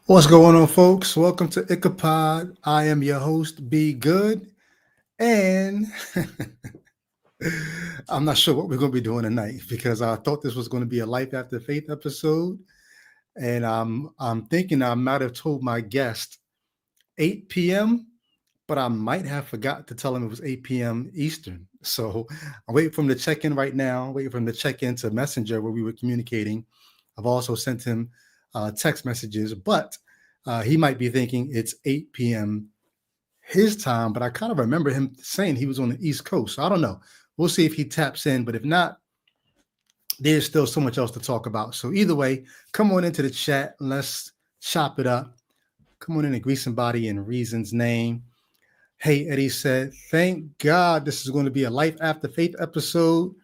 What's going on, folks? Welcome to Ichabod. I am your host, Be Good, and I'm not sure what we're going to be doing tonight because I thought this was going to be a Life After Faith episode, and I'm thinking I might have told my guest 8 p.m., but I might have forgot to tell him it was 8 p.m. Eastern. So I'm waiting for him to check in right now. Waiting for him to check into Messenger where we were communicating. I've also sent him text messages, but he might be thinking it's 8 p.m. his time, but I kind of remember him saying he was on the East Coast. So I don't know. We'll see if he taps in, but if not, there's still so much else to talk about. So either way, come on into the chat and let's chop it up. Come on in and grease somebody in Reason's name. Hey, Eddie said, thank God this is going to be a Life After Faith episode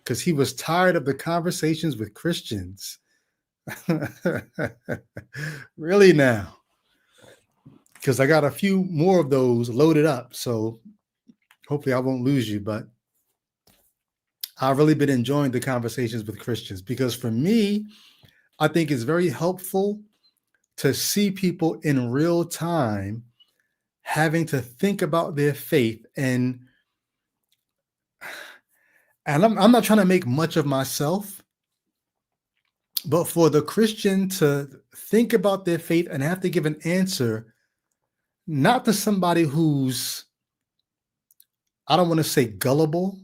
because he was tired of the conversations with Christians. Really now? Because I got a few more of those loaded up. So hopefully I won't lose you. But I've really been enjoying the conversations with Christians because for me, I think it's very helpful to see people in real time having to think about their faith. And I'm not trying to make much of myself, but for the Christian to think about their faith and have to give an answer, not to somebody who's, I don't want to say gullible,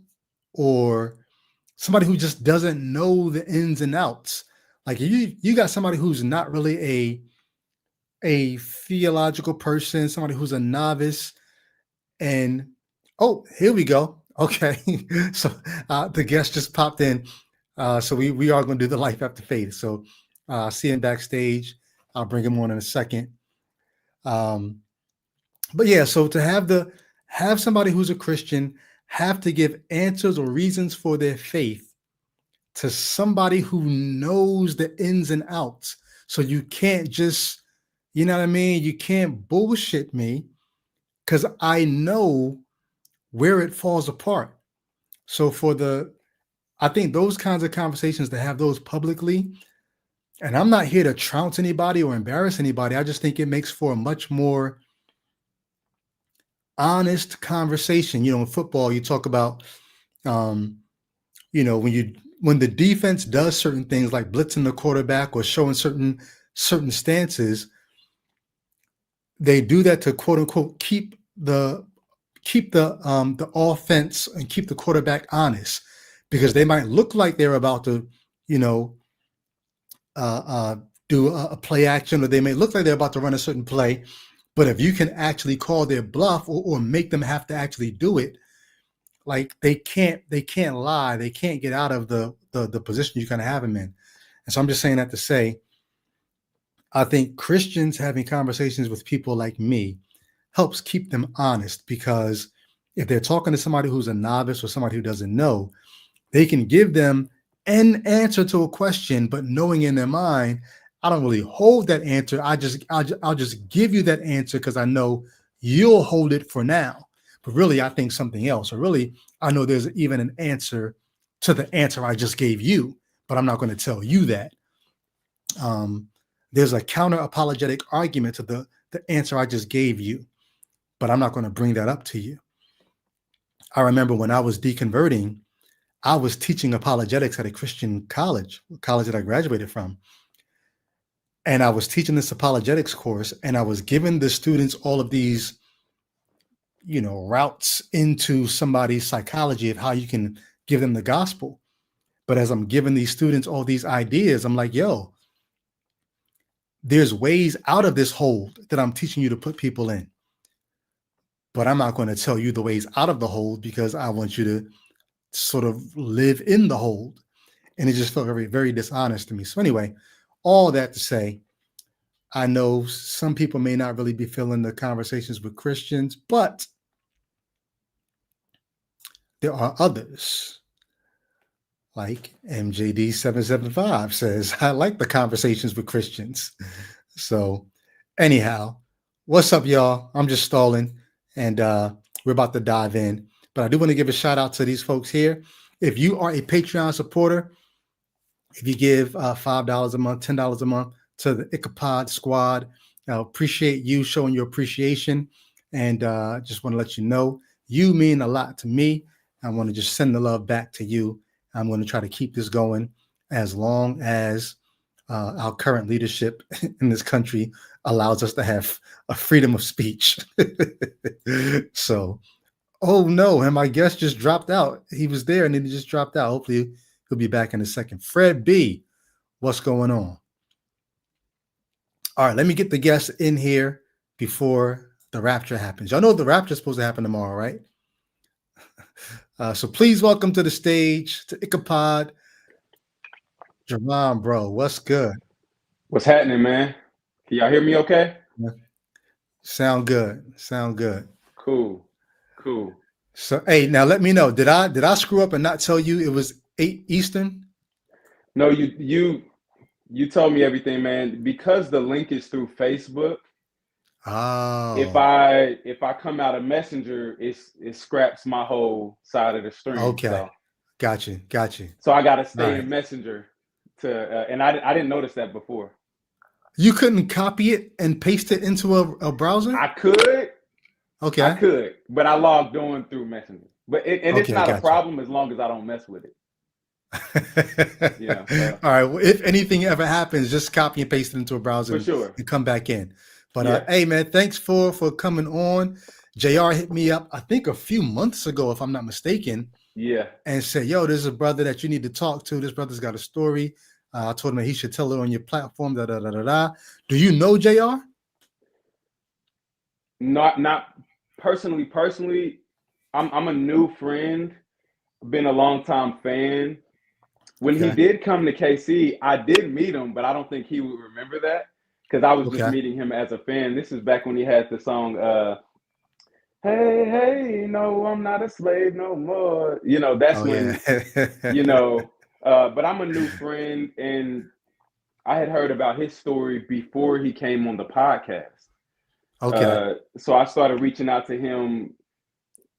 or somebody who just doesn't know the ins and outs. Like you got somebody who's not really a theological person, somebody who's a novice, and oh, here we go. Okay, so the guest just popped in. So we are going to do the Life After Faith. So see him backstage. I'll bring him on in a second. But yeah, so to have somebody who's a Christian have to give answers or reasons for their faith to somebody who knows the ins and outs. So you can't just, you know what I mean? You can't bullshit me because I know where it falls apart. So I think those kinds of conversations, to have those publicly, and I'm not here to trounce anybody or embarrass anybody. I just think it makes for a much more honest conversation. In football, you talk about, when the defense does certain things like blitzing the quarterback or showing certain stances, they do that to quote unquote keep the offense and keep the quarterback honest, because they might look like they're about to, do a play action, or they may look like they're about to run a certain play. But if you can actually call their bluff or make them have to actually do it, like they can't lie. They can't get out of the position you're going to have them in. And so I'm just saying that to say, I think Christians having conversations with people like me helps keep them honest, because if they're talking to somebody who's a novice or somebody who doesn't know, they can give them an answer to a question, but knowing in their mind, I don't really hold that answer. I'll just give you that answer because I know you'll hold it for now. But really, I think something else. Or really, I know there's even an answer to the answer I just gave you, but I'm not going to tell you that. There's a counter apologetic argument to the answer I just gave you, but I'm not going to bring that up to you. I remember when I was deconverting, I was teaching apologetics at a Christian college that I graduated from. And I was teaching this apologetics course, and I was giving the students all of these, routes into somebody's psychology of how you can give them the gospel. But as I'm giving these students all these ideas, I'm like, yo, there's ways out of this hold that I'm teaching you to put people in. But I'm not going to tell you the ways out of the hold because I want you to sort of live in the hold. And it just felt very, very dishonest to me. So anyway, all that to say, I know some people may not really be feeling the conversations with Christians, but there are others. Like MJD775 says, I like the conversations with Christians. So anyhow, what's up, y'all? I'm just stalling, and we're about to dive in. But I do want to give a shout out to these folks here. If you are a Patreon supporter, if you give $5 a month, $10 a month, to the Ichabod squad. I appreciate you showing your appreciation, and just want to let you know you mean a lot to me. I want to just send the love back to you. I'm going to try to keep this going as long as our current leadership in this country allows us to have a freedom of speech. So, oh no, and my guest just dropped out. He was there and then he just dropped out. Hopefully, he'll be back in a second. Fred B, what's going on? All right, let me get the guests in here before the rapture happens. Y'all know the rapture is supposed to happen tomorrow, right? So please welcome to the stage to Ichabod. Jerron, bro, what's good? What's happening, man? Can y'all hear me okay? Sound good. Sound good. Cool. Cool. So hey, now let me know. Did I screw up and not tell you it was 8 Eastern? No, you told me everything, man. Because the link is through Facebook, if Oh, I come out of Messenger, it scraps my whole side of the stream. okay. So Got you. Got you. so I gotta All stay right. in Messenger and I didn't notice that before. You couldn't copy it and paste it into a browser? I could, Okay. but I logged on through Messenger. And it's Okay, not a got you. problem as long as I don't mess with it. Yeah, All right. Well, if anything ever happens, just copy and paste it into a browser for sure. and come back in. But Yeah. hey, man, thanks for coming on. Jr. hit me up, I think a few months ago, if I'm not mistaken, Yeah. and said, "Yo, there's a brother that you need to talk to. This brother's got a story. I told him that he should tell it on your platform." Da da da da da. Do you know Jr.? Not personally. I'm a new friend. Been a long time fan. When he Okay. did come to KC, I did meet him, but I don't think he would remember that because I was just Okay. meeting him as a fan. This is back when he had the song "Hey Hey, no, I'm not a slave no more." That's Oh yeah. when But I'm a new friend, and I had heard about his story before he came on the podcast. Okay. So I started reaching out to him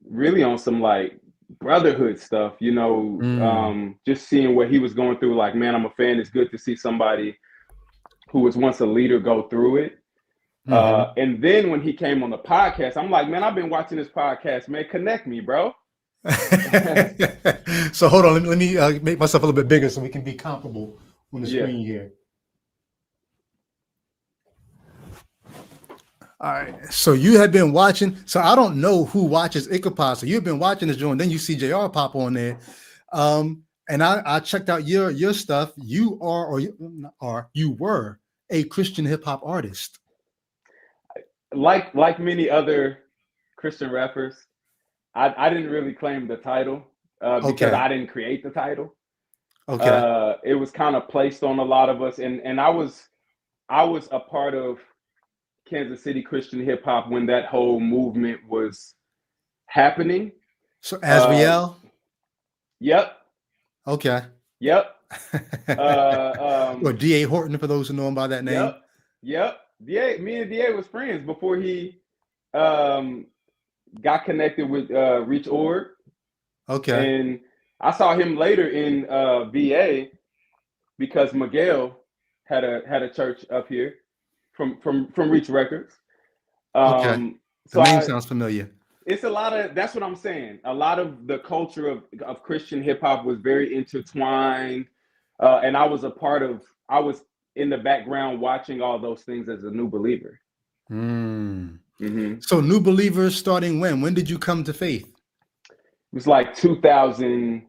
really on some like brotherhood stuff, Mm. just seeing what he was going through. Like, man, I'm a fan. It's good to see somebody who was once a leader go through it. Hmm. And then when he came on the podcast, I'm like, man, I've been watching this podcast, man. Connect me, bro. So hold on. Let me make myself a little bit bigger so we can be comparable on the Yeah. screen here. All right. So you have been watching. So I don't know who watches Ichabod. So you've been watching this joint. Then you see Jr. pop on there. And I checked out your stuff. You are or you were a Christian hip hop artist. Like many other Christian rappers, I didn't really claim the title because Okay. I didn't create the title. Okay. It was kind of placed on a lot of us, and I was a part of Kansas City Christian hip hop when that whole movement was happening. So Uh, Azriel. yep, Okay. yep, uh, Or D.A. Horton, for those who know him by that name. yep, yep. Me and Da was friends before he um, got connected with Reach Org, Okay. and I saw him later in VA because Miguel had a church up here from Reach Records. Okay. The So name sounds familiar. it's a lot of, that's what I'm saying. A lot of the culture of Christian hip hop was very intertwined, and I was in the background watching all those things as a new believer. Mm. Mm-hmm. So new believers starting when? When did you come to faith? It was like 2000,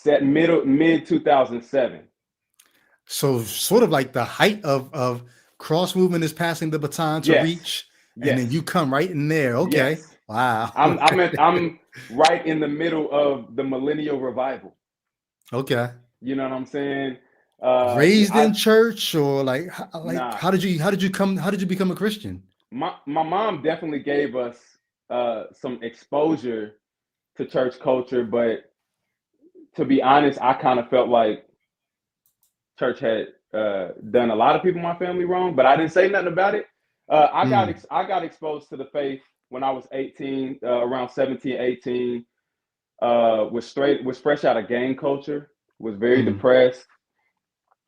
mid 2007. So sort of like the height of cross movement is passing the baton to Yes, reach, and then yes, you come right in there. Okay. yes. Wow. I'm right in the middle of the millennial revival. Okay. You know what I'm saying? Raised in I church or like Nah. how did you become a Christian? My mom definitely gave us some exposure to church culture, but to be honest, I kind of felt like church had done a lot of people in my family wrong, but I didn't say nothing about it. Mm, I got exposed to the faith when I was 18, around 17, 18. Was fresh out of gang culture, was very mm, depressed,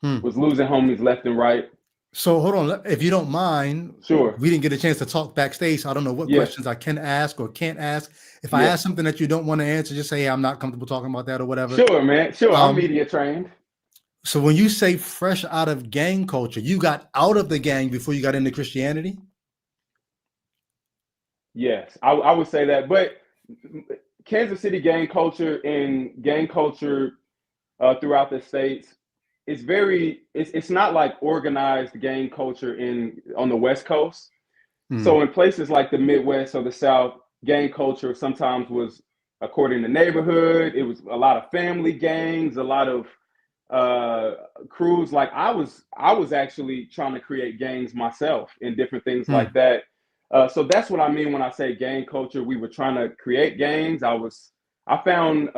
Was losing homies left and right. So hold on, if you don't mind, Sure. we didn't get a chance to talk backstage. So I don't know what Yeah. questions I can ask or can't ask. If I Yeah. ask something that you don't want to answer, just say, hey, I'm not comfortable talking about that or whatever. Sure, man. Sure. I'm media trained. So when you say fresh out of gang culture, you got out of the gang before you got into Christianity? Yes, I would say that. But Kansas City gang culture and gang culture throughout the states, it's not like organized gang culture on the West Coast. So in places like the Midwest or the South, gang culture sometimes was according to neighborhood. It was a lot of family gangs, a lot of crews. Like I was actually trying to create gangs myself and different things like that. So that's what I mean when I say gang culture. We were trying to create gangs. I found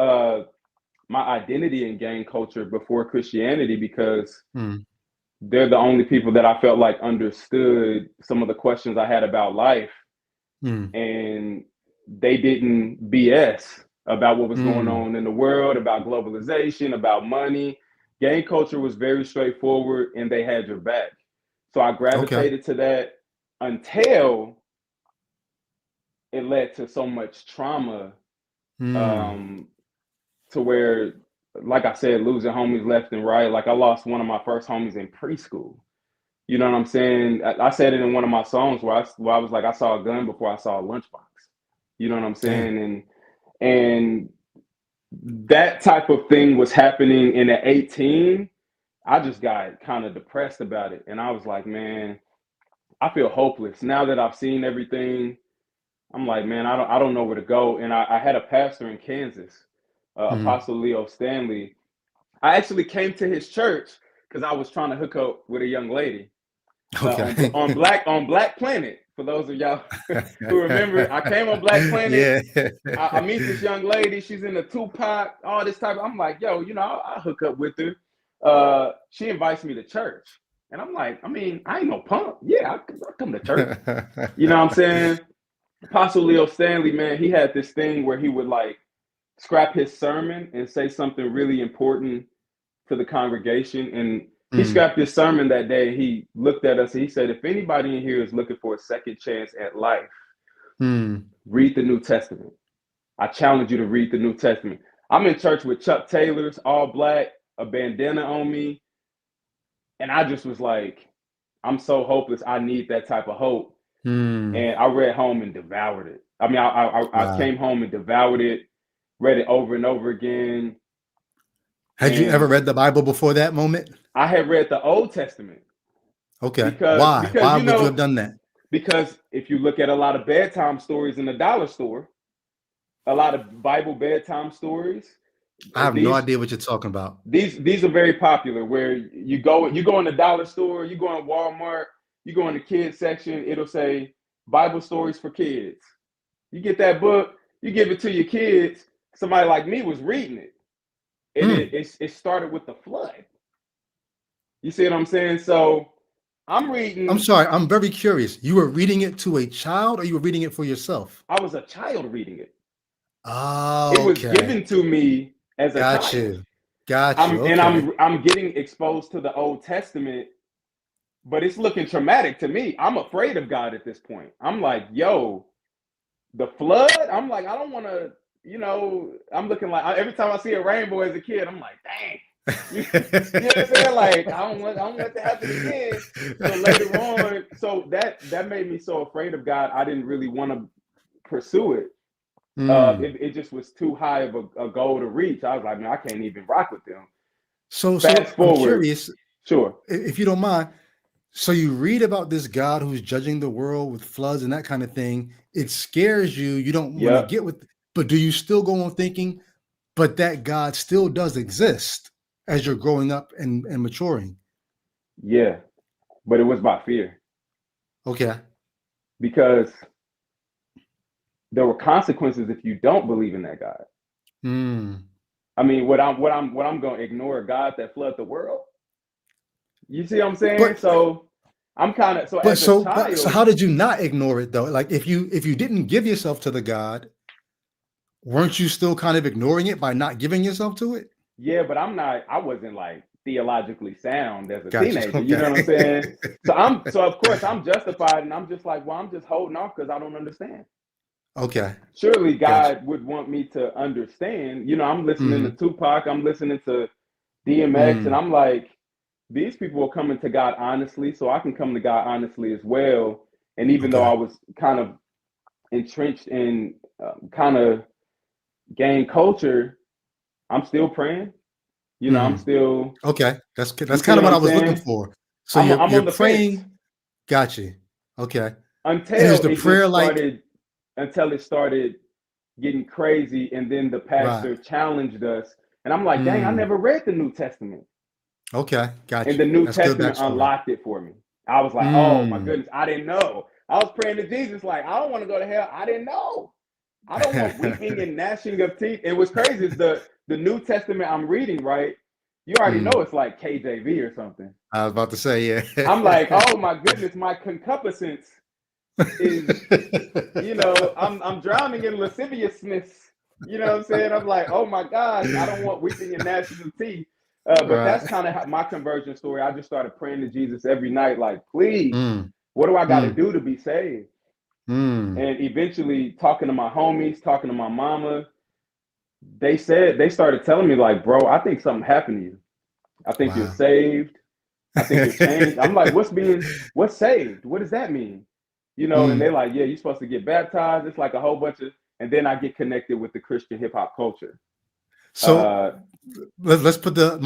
my identity in gang culture before Christianity because they're the only people that I felt like understood some of the questions I had about life, and they didn't BS about what was going on in the world, about globalization, about money. Gang culture was very straightforward, and they had your back. So I gravitated to that until it led to so much trauma, to where, like I said, losing homies left and right. Like I lost one of my first homies in preschool. You know what I'm saying? I said it in one of my songs where I was like, I saw a gun before I saw a lunchbox. You know what I'm saying? And that type of thing was happening. And at 18, I just got kind of depressed about it. And I was like, man, I feel hopeless. Now that I've seen everything, I'm like, man, I don't know where to go. And I had a pastor in Kansas, Apostle Leo Stanley. I actually came to his church because I was trying to hook up with a young lady. On Black Planet. For those of y'all who remember, I came on Black Planet. Yeah. I meet this young lady. She's in the Tupac, all this type. I'm like, yo, I'll hook up with her. She invites me to church, and I'm like, I mean, I ain't no punk. Yeah, I'll come to church. You know what I'm saying? Apostle Leo Stanley, man, he had this thing where he would like scrap his sermon and say something really important to the congregation, and he scrapped his sermon that day. He looked at us and he said, if anybody in here is looking for a second chance at life, read the New Testament. I challenge you to read the New Testament. I'm in church with Chuck Taylors, all black, a bandana on me. And I just was like, I'm so hopeless. I need that type of hope. And I read home and devoured it. I mean, I came home and devoured it, read it over and over again. Had you ever read the Bible before that moment? I had read the Old Testament. Okay. Because Why would you have done that? Because if you look at a lot of bedtime stories in the dollar store, a lot of Bible bedtime stories, I have no idea what you're talking about. These are very popular. Where you go in the dollar store, you go in Walmart, you go in the kids section, it'll say Bible stories for kids. You get that book, you give it to your kids. Somebody like me was reading it, and it started with the flood. You see what I'm saying? So I'm reading. I'm sorry, I'm very curious. You were reading it to a child, or you were reading it for yourself? I was a child reading it. Oh, it was given to me as a child. Got you. And I'm getting exposed to the Old Testament, but it's looking traumatic to me. I'm afraid of God at this point. I'm like, yo, the flood. I'm like, I don't want to. I'm looking like every time I see a rainbow as a kid, I'm like, dang. You know what I'm saying? Like, I don't want that to happen again. So later on, so that made me so afraid of God, I didn't really want to pursue it. It just was too high of a goal to reach. I was like, man, I can't even rock with them. So Fast forward. I'm curious. Sure. If you don't mind. So you read about this God who's judging the world with floods and that kind of thing. It scares you. You don't want to get with, but do you still go on thinking, but that God still does exist as you're growing up and maturing? Yeah, but it was by fear. Okay. Because there were consequences if you don't believe in that God. I mean, what I'm going to ignore a God that flooded the world? You see what I'm saying? So I'm kind of as a child. So how did you not ignore it though? Like if you didn't give yourself to the God, weren't you still kind of ignoring it by not giving yourself to it? Yeah, but I wasn't like theologically sound as a Gotcha. teenager. You Okay. know what I'm saying? So of course I'm justified, and I'm just like, well, I'm just holding off because I don't understand. Okay. Surely Gotcha. God would want me to understand. I'm listening to Mm-hmm. Tupac, I'm listening to DMX, and Mm. I'm like, these people are coming to God honestly, so I can come to God honestly as well. And even though Okay. I was kind of entrenched in kind of gang culture, I'm still praying. I'm Mm-hmm. still, Okay. you That's see kind of what what I'm I was looking saying? for. So I'm you're on the fence praying. Gotcha. Okay. And is until the it prayer just like started, until it started getting crazy, and then the right? pastor challenged us, and I'm like, dang, I Mm. never read the New Testament. Okay. And Got the you. New That's good Testament backstory. unlocked it for me. I was like, oh my Mm. goodness, I didn't know. I was praying to Jesus, like, I don't want to go to hell. I didn't know. I don't want weeping and gnashing of teeth. And what's crazy is the New Testament I'm reading, right? You already know Mm. it's like KJV or something. I was about to say, I'm like, yeah. oh my goodness, my concupiscence is, I'm drowning in lasciviousness. You know what I'm saying? I'm like, oh my gosh, I don't want weeping and gnashing of teeth. But Right. that's kind of my conversion story. I just started praying to Jesus every night, like, please, Mm. what do I got to Mm. do to be saved? Mm. And eventually, talking to my homies, talking to my mama, they started telling me, like, bro, I think something happened to you. I think you're Wow. saved. I think you're changed. I'm like, what's saved? What does that mean? And Mm. they're like, yeah, you're supposed to get baptized. It's like a whole bunch of, and then I get connected with the Christian hip hop culture. So Uh, let's put the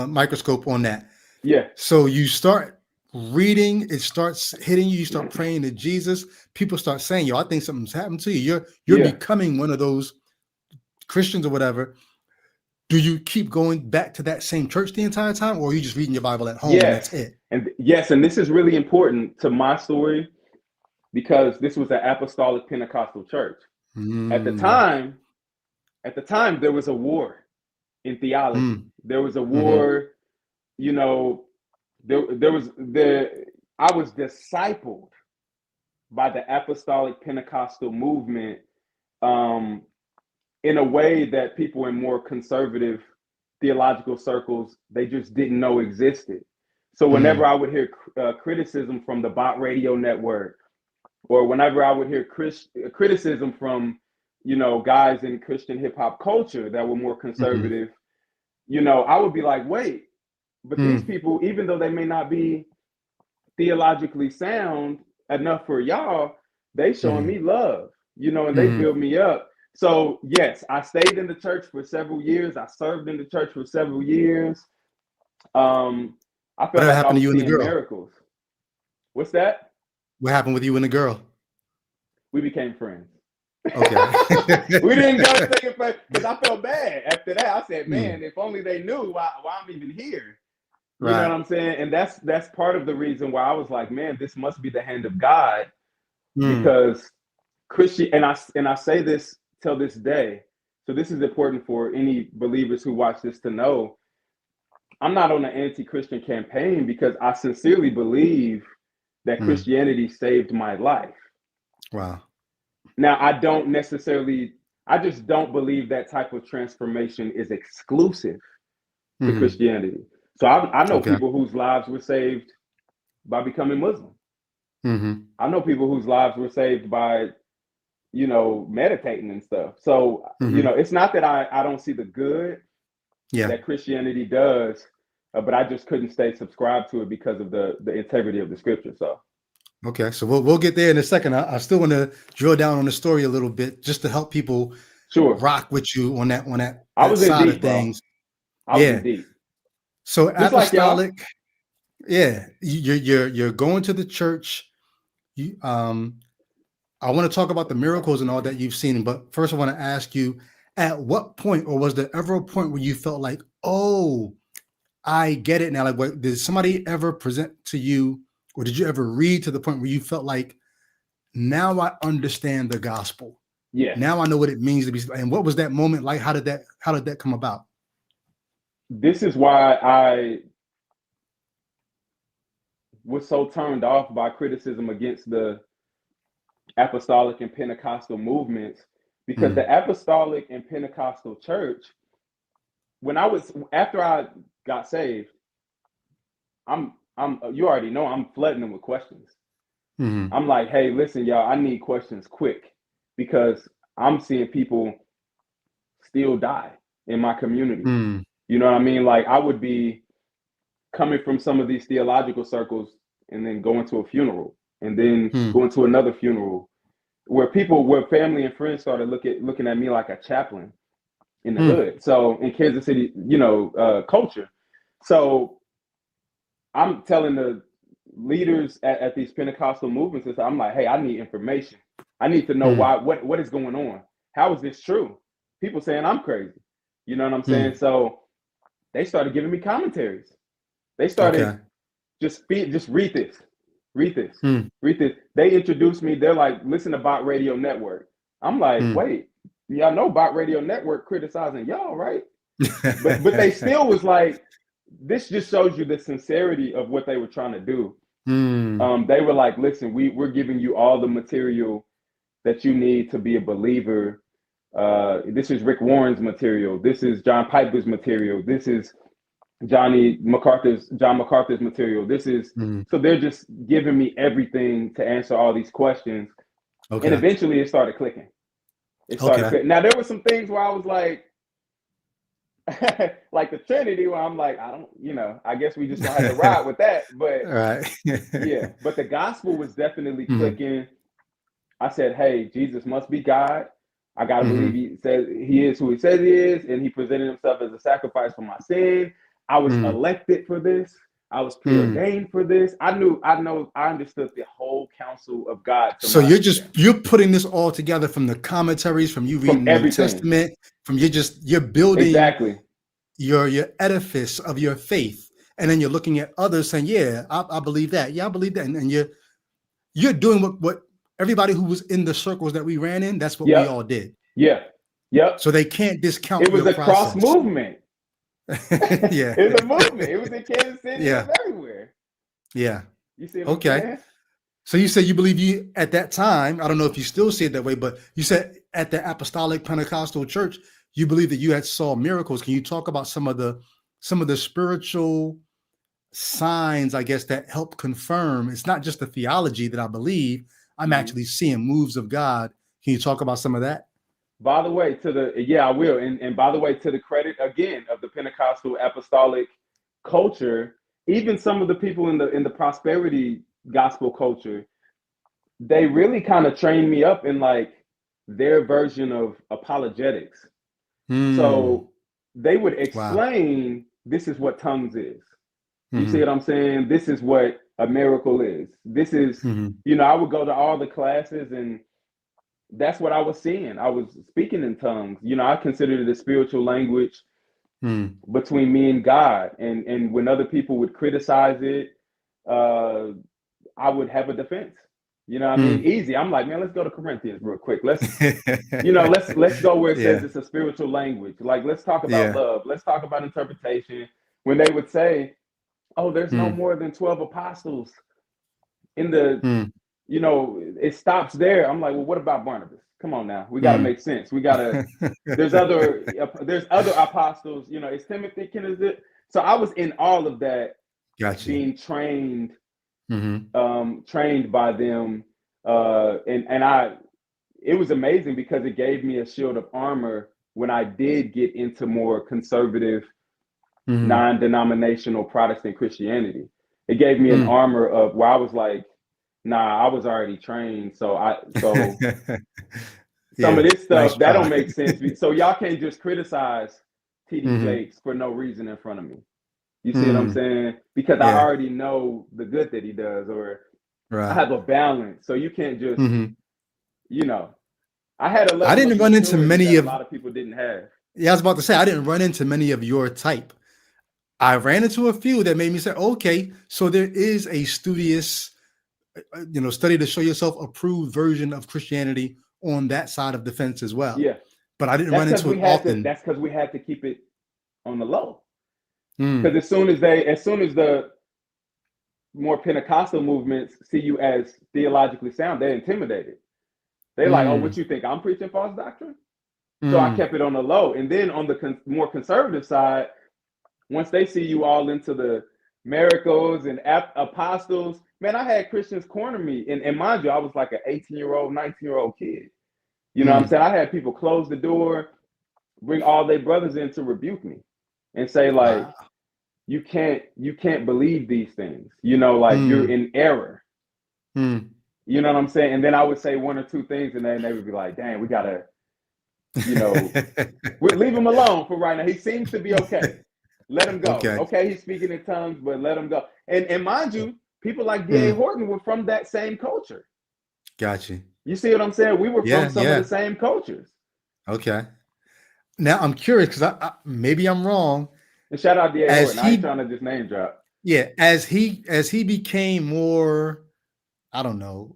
microscope on that. yeah, So you start reading, it starts hitting you. You start praying to Jesus. People start saying, "Yo, I think something's happened to you. You're yeah, becoming one of those Christians or whatever." Do you keep going back to that same church the entire time, or are you just reading your Bible at home and that's yes, it? and yes, and this is really important to my story because this was an apostolic Pentecostal church. At the Mm. time, at the time, there was a war in theology. Mm. There was a Mm-hmm. war, you know, there was I was discipled by the apostolic Pentecostal movement um, in a way that people in more conservative theological circles they just didn't know existed. So whenever Mm. I would hear criticism from the Bot Radio Network, or whenever I would hear criticism from guys in Christian hip hop culture that were more Mm-hmm. conservative, I would be like, wait, but these Mm. people, even though they may not be theologically sound enough for y'all, they showing Mm-hmm. me love, and they Mm-hmm. build me up. So yes, I stayed in the church for several years. I served in the church for several years. Um, I felt Whatever like I happened to was you and the seeing girl? miracles. What's that? What happened with you and the girl? We became friends. Okay. We didn't go second place because I felt bad after that. I said, Mm. man, if only they knew why I'm even here. You know Right. what I'm saying? And that's part of the reason why I was like, man, this must be the hand of God, Mm. because Christian, and I say this till this day. So this is important for any believers who watch this to know. I'm not on an anti-Christian campaign because I sincerely believe that Mm. Christianity saved my life. Wow. Now, I just don't believe that type of transformation is exclusive to Mm. Christianity. So I know Okay. people whose lives were saved by becoming Muslim. Mm-hmm. I know people whose lives were saved by, meditating and stuff. So, Mm-hmm. it's not that I don't see the good Yeah. that Christianity does, but I just couldn't stay subscribed to it because of the integrity of the scripture. So, Okay. So we'll get there in a second. I still want to drill down on the story a little bit just to help people sure, rock with you on that I that was in side of deep, bro. things. I was in Yeah. deep, So just like y'all. apostolic, yeah, you're going to the church. You I want to talk about the miracles and all that you've seen, but first I want to ask you, at what point, or was there ever a point where you felt like, oh, I get it now? Like, what did somebody ever present to you, or did you ever read to the point where you felt like, now I understand the gospel. Yes, Now I know what it means to be. And what was that moment like? How did that come about? this is why I was so turned off by criticism against the apostolic and Pentecostal movements, because the Mm, apostolic and Pentecostal church, after I got saved, you already know I'm flooding them with questions. Mm-hmm. I'm like, hey, listen, y'all, I need questions quick because I'm seeing people still die in my community. Mm. You know what I mean? Like I would be coming from some of these theological circles and then going to a funeral and then Mm. going to another funeral where family and friends started looking at me like a chaplain in the Mm. hood. So in Kansas City, culture. So I'm telling the leaders at these Pentecostal movements, I'm like, hey, I need information. I need to know Mm. what is going on. How is this true? People saying I'm crazy. You know what I'm saying? Mm. So they started giving me commentaries. They started Okay. just read this, read this, Mm. read this. They introduced me. They're like, listen to Bot Radio Network. I'm like, Mm. wait, y'all know Bot Radio Network criticizing y'all, right? But they still was like, this just shows you the sincerity of what they were trying to do. Mm. They were like, listen, we're giving you all the material that you need to be a believer. This is Rick Warren's material. This is John Piper's material. This is John MacArthur's material. This is Mm. so they're just giving me everything to answer all these questions. And Okay. eventually it started clicking. Okay. Now there were some things where I was like, like the Trinity, where I'm like, I guess we just gonna have to ride with that. But All right. yeah, but the gospel was definitely Mm-hmm. clicking. I said, hey, Jesus must be God. I gotta believe Mm-hmm. he says he is who he says he is, and he presented himself as a sacrifice for my sin. I was Mm. elected for this. I was Mm. preordained for this. I understood the whole counsel of God to So my you're putting this all together from the commentaries, from you from reading New everything. Testament, from you're building Exactly. your edifice of your faith, and then you're looking at others saying, "Yeah, I believe that. Yeah, I believe that," and you're doing what everybody who was in the circles that we ran in. That's what we Yep. all did. Yeah. Yep. So they can't It discount was your a cross process. movement. Yeah, It was a movement. It was in Kansas City. It yeah, was everywhere. yeah. You see what I'm Okay. saying? So you said you believe you at that time. I don't know if you still see it that way, but you said at the Apostolic Pentecostal Church, you believe that you had saw miracles. Can you talk about some of the spiritual signs, I guess, that help confirm it's not just the theology that I believe. I'm Mm-hmm. actually seeing moves of God. Can you talk about some of that? By the way, I will. And by the way, to the credit again of the Pentecostal apostolic culture, even some of the people in the prosperity gospel culture, they really kind of trained me up in like their version of apologetics. Hmm. So they would Wow. explain this is what tongues is. You see Mm-hmm. what I'm saying? This is what a miracle is. This is, Mm-hmm. I would go to all the classes and that's what I was seeing. I was speaking in tongues. I considered it a spiritual language Mm. between me and God. And when other people would criticize it, uh, I would have a defense. You know what I mean? Mm. Easy. I'm like, man, let's go to Corinthians real quick. Let's go where it says Yeah. it's a spiritual language. Like, let's talk about Yeah. love. Let's talk about interpretation. When they would say, oh, there's no Mm. more than 12 apostles in the Mm. it stops there. I'm like, well, what about Barnabas? Come on now, we got to Mm. make sense. We got to. There's other apostles. Is Timothy? So I was in all of that, Got you. being trained, Mm-hmm. trained by them, and I. It was amazing because it gave me a shield of armor when I did get into more conservative, Mm-hmm. non-denominational Protestant Christianity. It gave me an Mm. armor of where I was like, nah, I was already trained. So some of Yeah. this Nice stuff that try. don't make sense. So y'all can't just criticize TD Mm-hmm. Jakes for no reason in front of me. You see what I'm Mm. saying? Because I Yeah. already know the good that he does, or I Right. have a balance. So you can't just, Mm-hmm. you know, I had a I level of didn't run into maturity many that a of. lot of people didn't have. Yeah, I was about to say I didn't run into many of your type. I ran into a few that made me say, okay, so there is a studious, study to show yourself approved version of Christianity on that side of the fence as well. Yeah. But I didn't That's run because into it we had to often. that's because we had to keep it on the low. Mm. Because as soon as the more Pentecostal movements see you as theologically sound, they're intimidated. They're like, oh, Mm. what you think? I'm preaching false doctrine? So I Mm. kept it on the low. And then on the more conservative side, once they see you all into the miracles and apostles. Man, I had Christians corner me. And mind you, I was like an 18-year-old, 19-year-old kid. You know what I'm saying? I had people close the door, bring all their brothers in to rebuke me and say, like, Wow. you can't believe these things. You know, like you're in error. You know what I'm saying? And then I would say one or two things, and then they would be like, dang, we gotta, you know, leave him alone for right now. He seems to be okay. Let him go. Okay. Okay, he's speaking in tongues, but let him go. And mind you, people like D.A. Horton were from that same culture. Gotcha. You see what I'm saying? We were from some of the same cultures. Okay. Now I'm curious because I maybe I'm wrong. And shout out D.A. As Horton. I ain't he, trying to just name drop. yeah, as he became more, I don't know,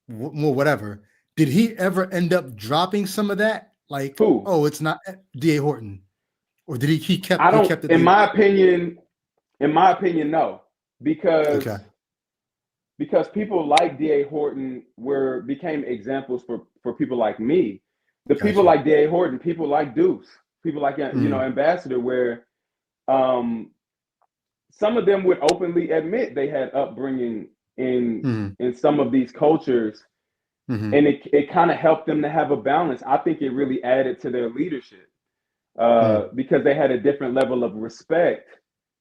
more whatever. Did he ever end up dropping some of that? Like, Who? oh, it's not D.A. Horton, or did he kept I don't. it? In my opinion, no, because Okay. because people like D.A. Horton became examples for people like me. The people Gotcha. like D.A. Horton, people like Deuce, people like Ambassador, where some of them would openly admit they had upbringing in some of these cultures, and it kind of helped them to have a balance. I think it really added to their leadership because they had a different level of respect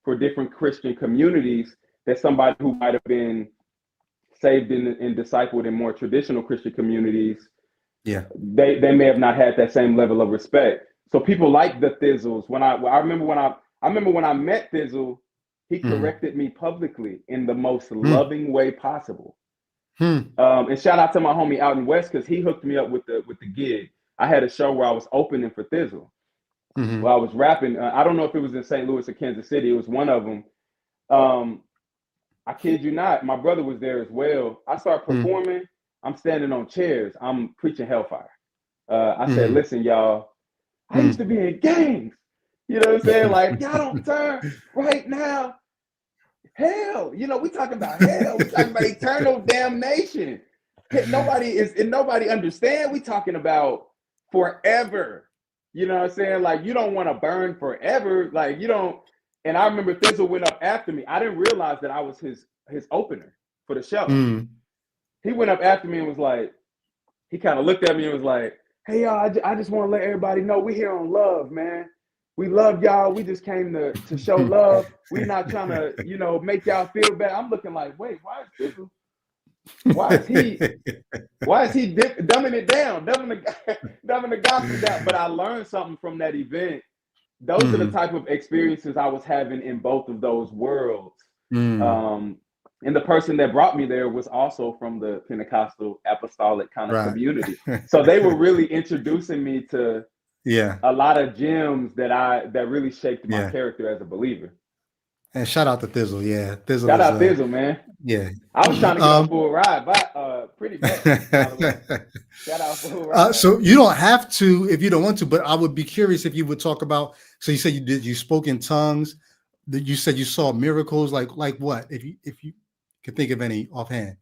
for different Christian communities that somebody who might have been saved and discipled in more traditional Christian communities, they may have not had that same level of respect. So people like the Thizzles. I remember when I met Thizzle, he corrected me publicly in the most loving way possible. And shout out to my homie out in West, because he hooked me up with the gig. I had a show where I was opening for Thizzle. Well, I was rapping. I don't know if it was in St. Louis or Kansas City. It was one of them. I kid you not, my brother was there as well. I start performing. I'm standing on chairs. I'm preaching hellfire. I said, listen, y'all, I used to be in gangs. You know what I'm saying? Like, y'all don't turn right now. Hell, you know, we talking about hell. We talking about eternal damnation. Nobody understand. We talking about forever. You know what I'm saying? Like, you don't want to burn forever. Like, you don't. And I remember Thizzle went up after me. I didn't realize that I was his opener for the show. He went up after me and was like, he kind of looked at me and was like, hey, y'all, I just want to let everybody know we here on love, man. We love y'all. We just came to show love. We're not trying to, you know, make y'all feel bad. I'm looking like, wait, why is Thizzle? Why is he dumbing it down, dumbing the gospel down? But I learned something from that event. Those are the type of experiences I was having in both of those worlds. And the person that brought me there was also from the Pentecostal apostolic kind of community. So they were really introducing me to a lot of gems that really shaped my character as a believer. And shout out to Thizzle. Yeah. Thizzle. Shout out Thizzle, man. Yeah. I was trying to get on for a ride, but pretty much. By the way. Shout out for a ride. So you don't have to if you don't want to, but I would be curious if you would talk about. So you said you spoke in tongues. You said you saw miracles. Like what? If you can think of any offhand.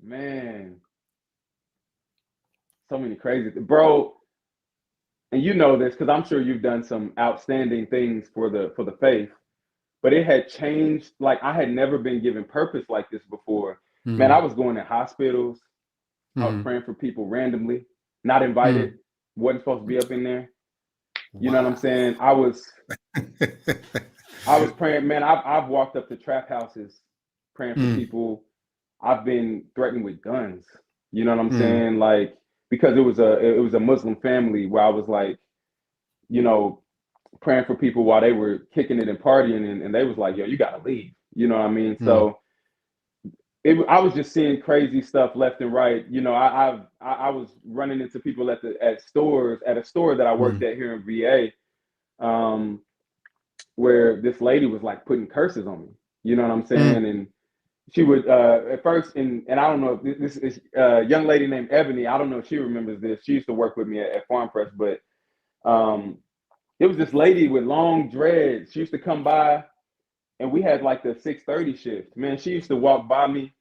Man, so many crazy bro. And you know this because I'm sure you've done some outstanding things for the faith. But it had changed. Like, I had never been given purpose like this before. Man, I was going to hospitals. I was praying for people randomly, not invited, wasn't supposed to be up in there. You know what I'm saying? I was praying, man. I've walked up to trap houses praying for people. I've been threatened with guns. You know what I'm saying? Like, because it was a Muslim family where I was like, you know, praying for people while they were kicking it and partying, and they was like, yo, you gotta leave. You know what I mean? So I was just seeing crazy stuff left and right. You know, I was running into people at a store that I worked at here in VA, where this lady was like putting curses on me. You know what I'm saying? And she would at first, and I don't know if this is a young lady named Ebony. I don't know if she remembers this. She used to work with me at Farm Press, but it was this lady with long dreads. She used to come by, and we had like the 6:30 shift. Man, she used to walk by me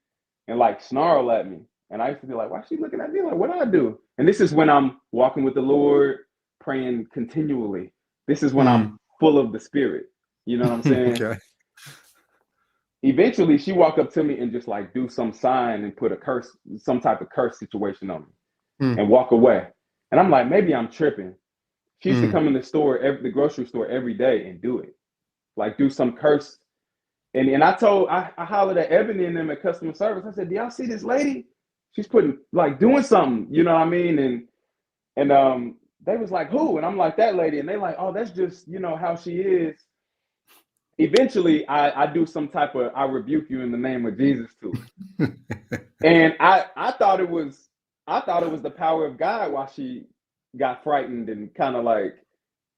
and like snarl at me. And I used to be like, why is she looking at me? Like, what do I do? And this is when I'm walking with the Lord, praying continually. This is when I'm full of the Spirit. You know what I'm saying? Okay. eventually she walked up to me and just like do some sign and put a curse, some type of curse situation on me Mm, and walk away. And I'm like, maybe I'm tripping. She used to mm, come in the grocery store every day and do it, like do some curse. And I hollered at Ebony and them at customer service. I said, do y'all see this lady? She's putting like doing something, you know what I mean? And they was like, who? And I'm like, that lady. And they like, oh, that's just, how she is. Eventually I do some type of I rebuke you in the name of Jesus to her. And I thought it was the power of God while she got frightened and kind of like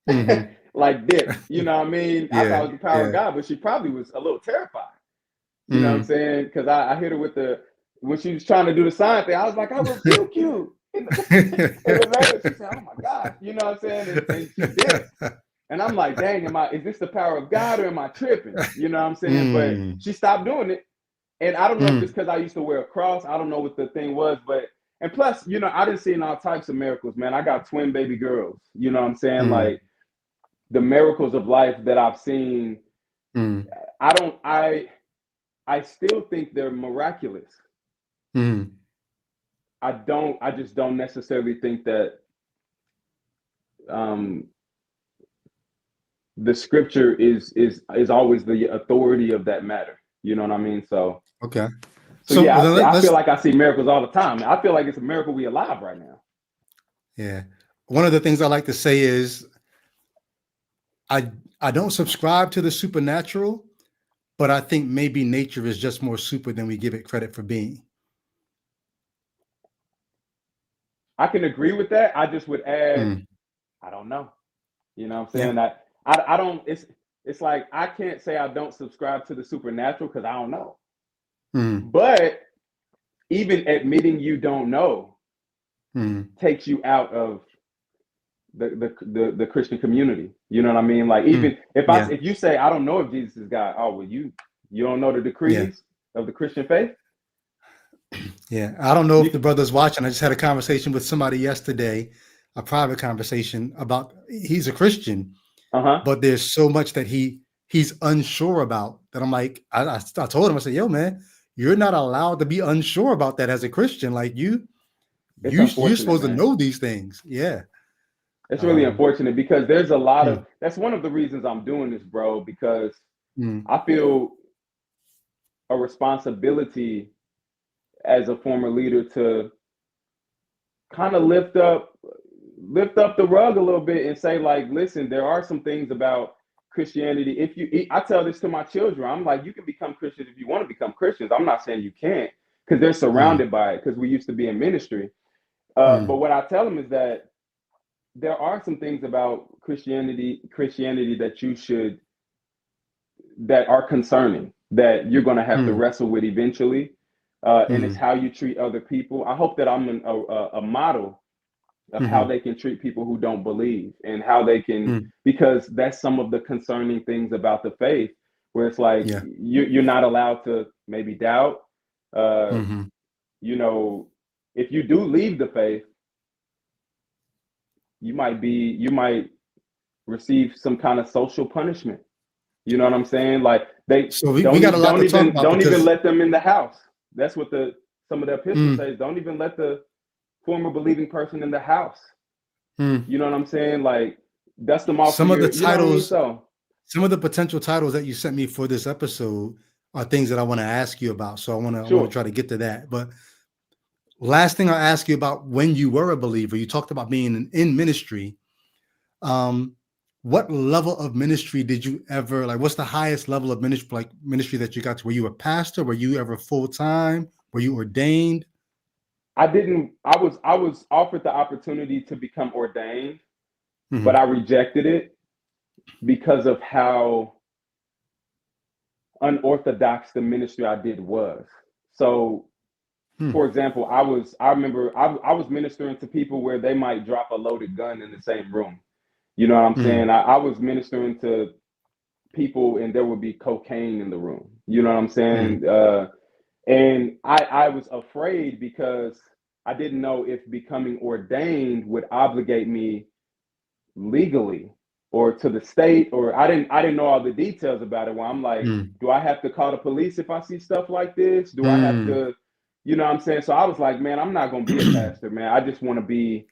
mhm. like dipped. You know what I mean? I thought Yeah, it was the power of yeah. God, but she probably was a little terrified. You know what I'm Mm. saying? Because I hit her with when she was trying to do the sign thing, I was like, I rebuke you in the name. She said, oh my God, you know what I'm saying? And she dipped. And I'm like, dang, is this the power of God or am I tripping? You know what I'm saying? But Mm, she stopped doing it. And I don't know if it's mm, because I used to wear a cross. I don't know what the thing was, and plus, I done seen all types of miracles, man. I got twin baby girls. You know what I'm saying? mm, Like the miracles of life that I've seen, mm, I don't I still think they're miraculous. mm, I just don't necessarily think that um the scripture is always the authority of that matter. You know what I mean? So okay. So yeah, well, then I feel let's like I see miracles all the time. I feel like it's a miracle we alive right now. yeah. One of the things I like to say is I I don't subscribe to the supernatural, but I think maybe nature is just more super than we give it credit for being. I can agree with that. I just would add, Mm, I don't know. You know what I'm yeah. saying? I don't it's like I can't say I don't subscribe to the supernatural because I don't know. Mm, But even admitting you don't know mm, takes you out of the Christian community. You know what I mean? Like mm, even yeah. if you say I don't know if Jesus is God, oh well you don't know the Yeah. decrees of the Christian faith? Yeah. I don't know if You the brother's watching. I just had a conversation with somebody yesterday, a private conversation about he's a Christian, uh-huh. but there's so much that he's unsure about that I'm like, I told him, I said, yo, man, you're not allowed to be unsure about that as a Christian. Like It's you're unfortunate, supposed to man. know these things. Yeah. It's really Um, unfortunate because there's a lot of mm, that's one of the reasons I'm doing this, bro, because mm, I feel a responsibility as a former leader to kind of lift up the rug a little bit and say like, listen, there are some things about Christianity. I tell this to my children, I'm like, you can become Christians if you want to become Christians. I'm not saying you can't because they're mm, surrounded by it because we used to be in ministry. But mm, what I tell them is that there are some things about Christianity that are concerning that you're going to have to mm, wrestle with eventually. And it's mm, how you treat other people. I hope that I'm a model of how mm, they can treat people who don't believe and how they can, mm, because that's some of the concerning things about the faith, where it's like yeah. you're not allowed to maybe doubt. Uh, Hmm. you know, if you do leave the faith, you might receive some kind of social punishment. You know what I'm saying? Like they So we got a lot to talk about don't even because let them in the house. That's what some of the epistle mm, says. Don't even let the former believing person in the house. mm, You know what I'm saying? Like dust them off for some of the your, you know what I mean? titles, So some of the potential titles that you sent me for this episode are things that I want to ask you about. So I want to sure. try to get to that. But last thing I ask you about when you were a believer, you talked about being in ministry. Um, what level of ministry did you ever like? What's the highest level of ministry that you got to? Were you a pastor? Were you ever full time? Were you ordained? I was offered the opportunity to become ordained, but Hmm. I rejected it because of how unorthodox the ministry I did was. So Hmm. for example, I remember I was ministering to people where they might drop a loaded gun in the same room. You know what I'm Hmm. saying? I was ministering to people and there would be cocaine in the room. You know what I'm Hmm. saying? And I was afraid because I didn't know if becoming ordained would obligate me legally. or to the state, or I didn't know all the details about it. Where I'm like, Mm, do I have to call the police if I see stuff like this? Do I have mm. to, you know what I'm saying? So I was like, man, I'm not gonna be a pastor, man. I just want to be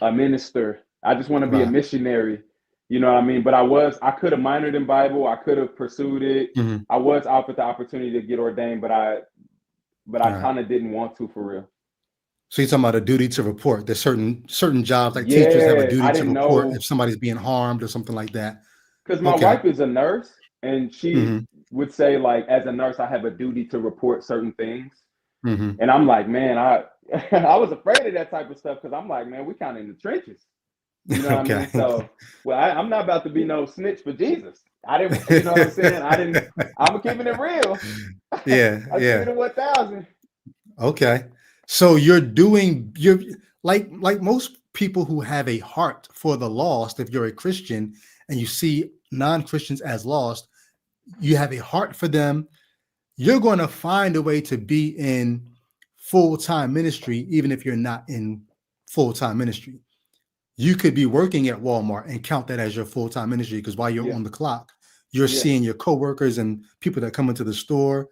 a minister. I just want to be a Right. missionary. You know what I mean? But I could have minored in Bible. I could have pursued it. Mhm. I was offered the opportunity to get ordained, but I All right. kind of didn't want to for real. So you're talking about a duty to report. There's certain jobs like teachers have a Yeah, duty I to didn't report if know somebody's being harmed or something like that. because my Okay. wife is a nurse, and she Hmm. would say like, as a nurse, I have a duty to report certain things, Hmm. and I'm like, man, I I was afraid of that type of stuff because I'm like, man, we kind of in the trenches. You know what I Okay. mean? So, well, I'm not about to be no snitch for Jesus. I didn't, you know what I'm saying? I didn't. I'm keeping it real. Yeah. I keep it Yeah. at 1,000. Okay. So you're like most people who have a heart for the lost, if you're a Christian and you see non-Christians as lost, you have a heart for them. You're going to find a way to be in full-time ministry, even if you're not in full-time ministry. You could be working at Walmart and count that as your full-time ministry because while you're Yeah, on the clock, you're yeah, seeing your coworkers and people that come into the store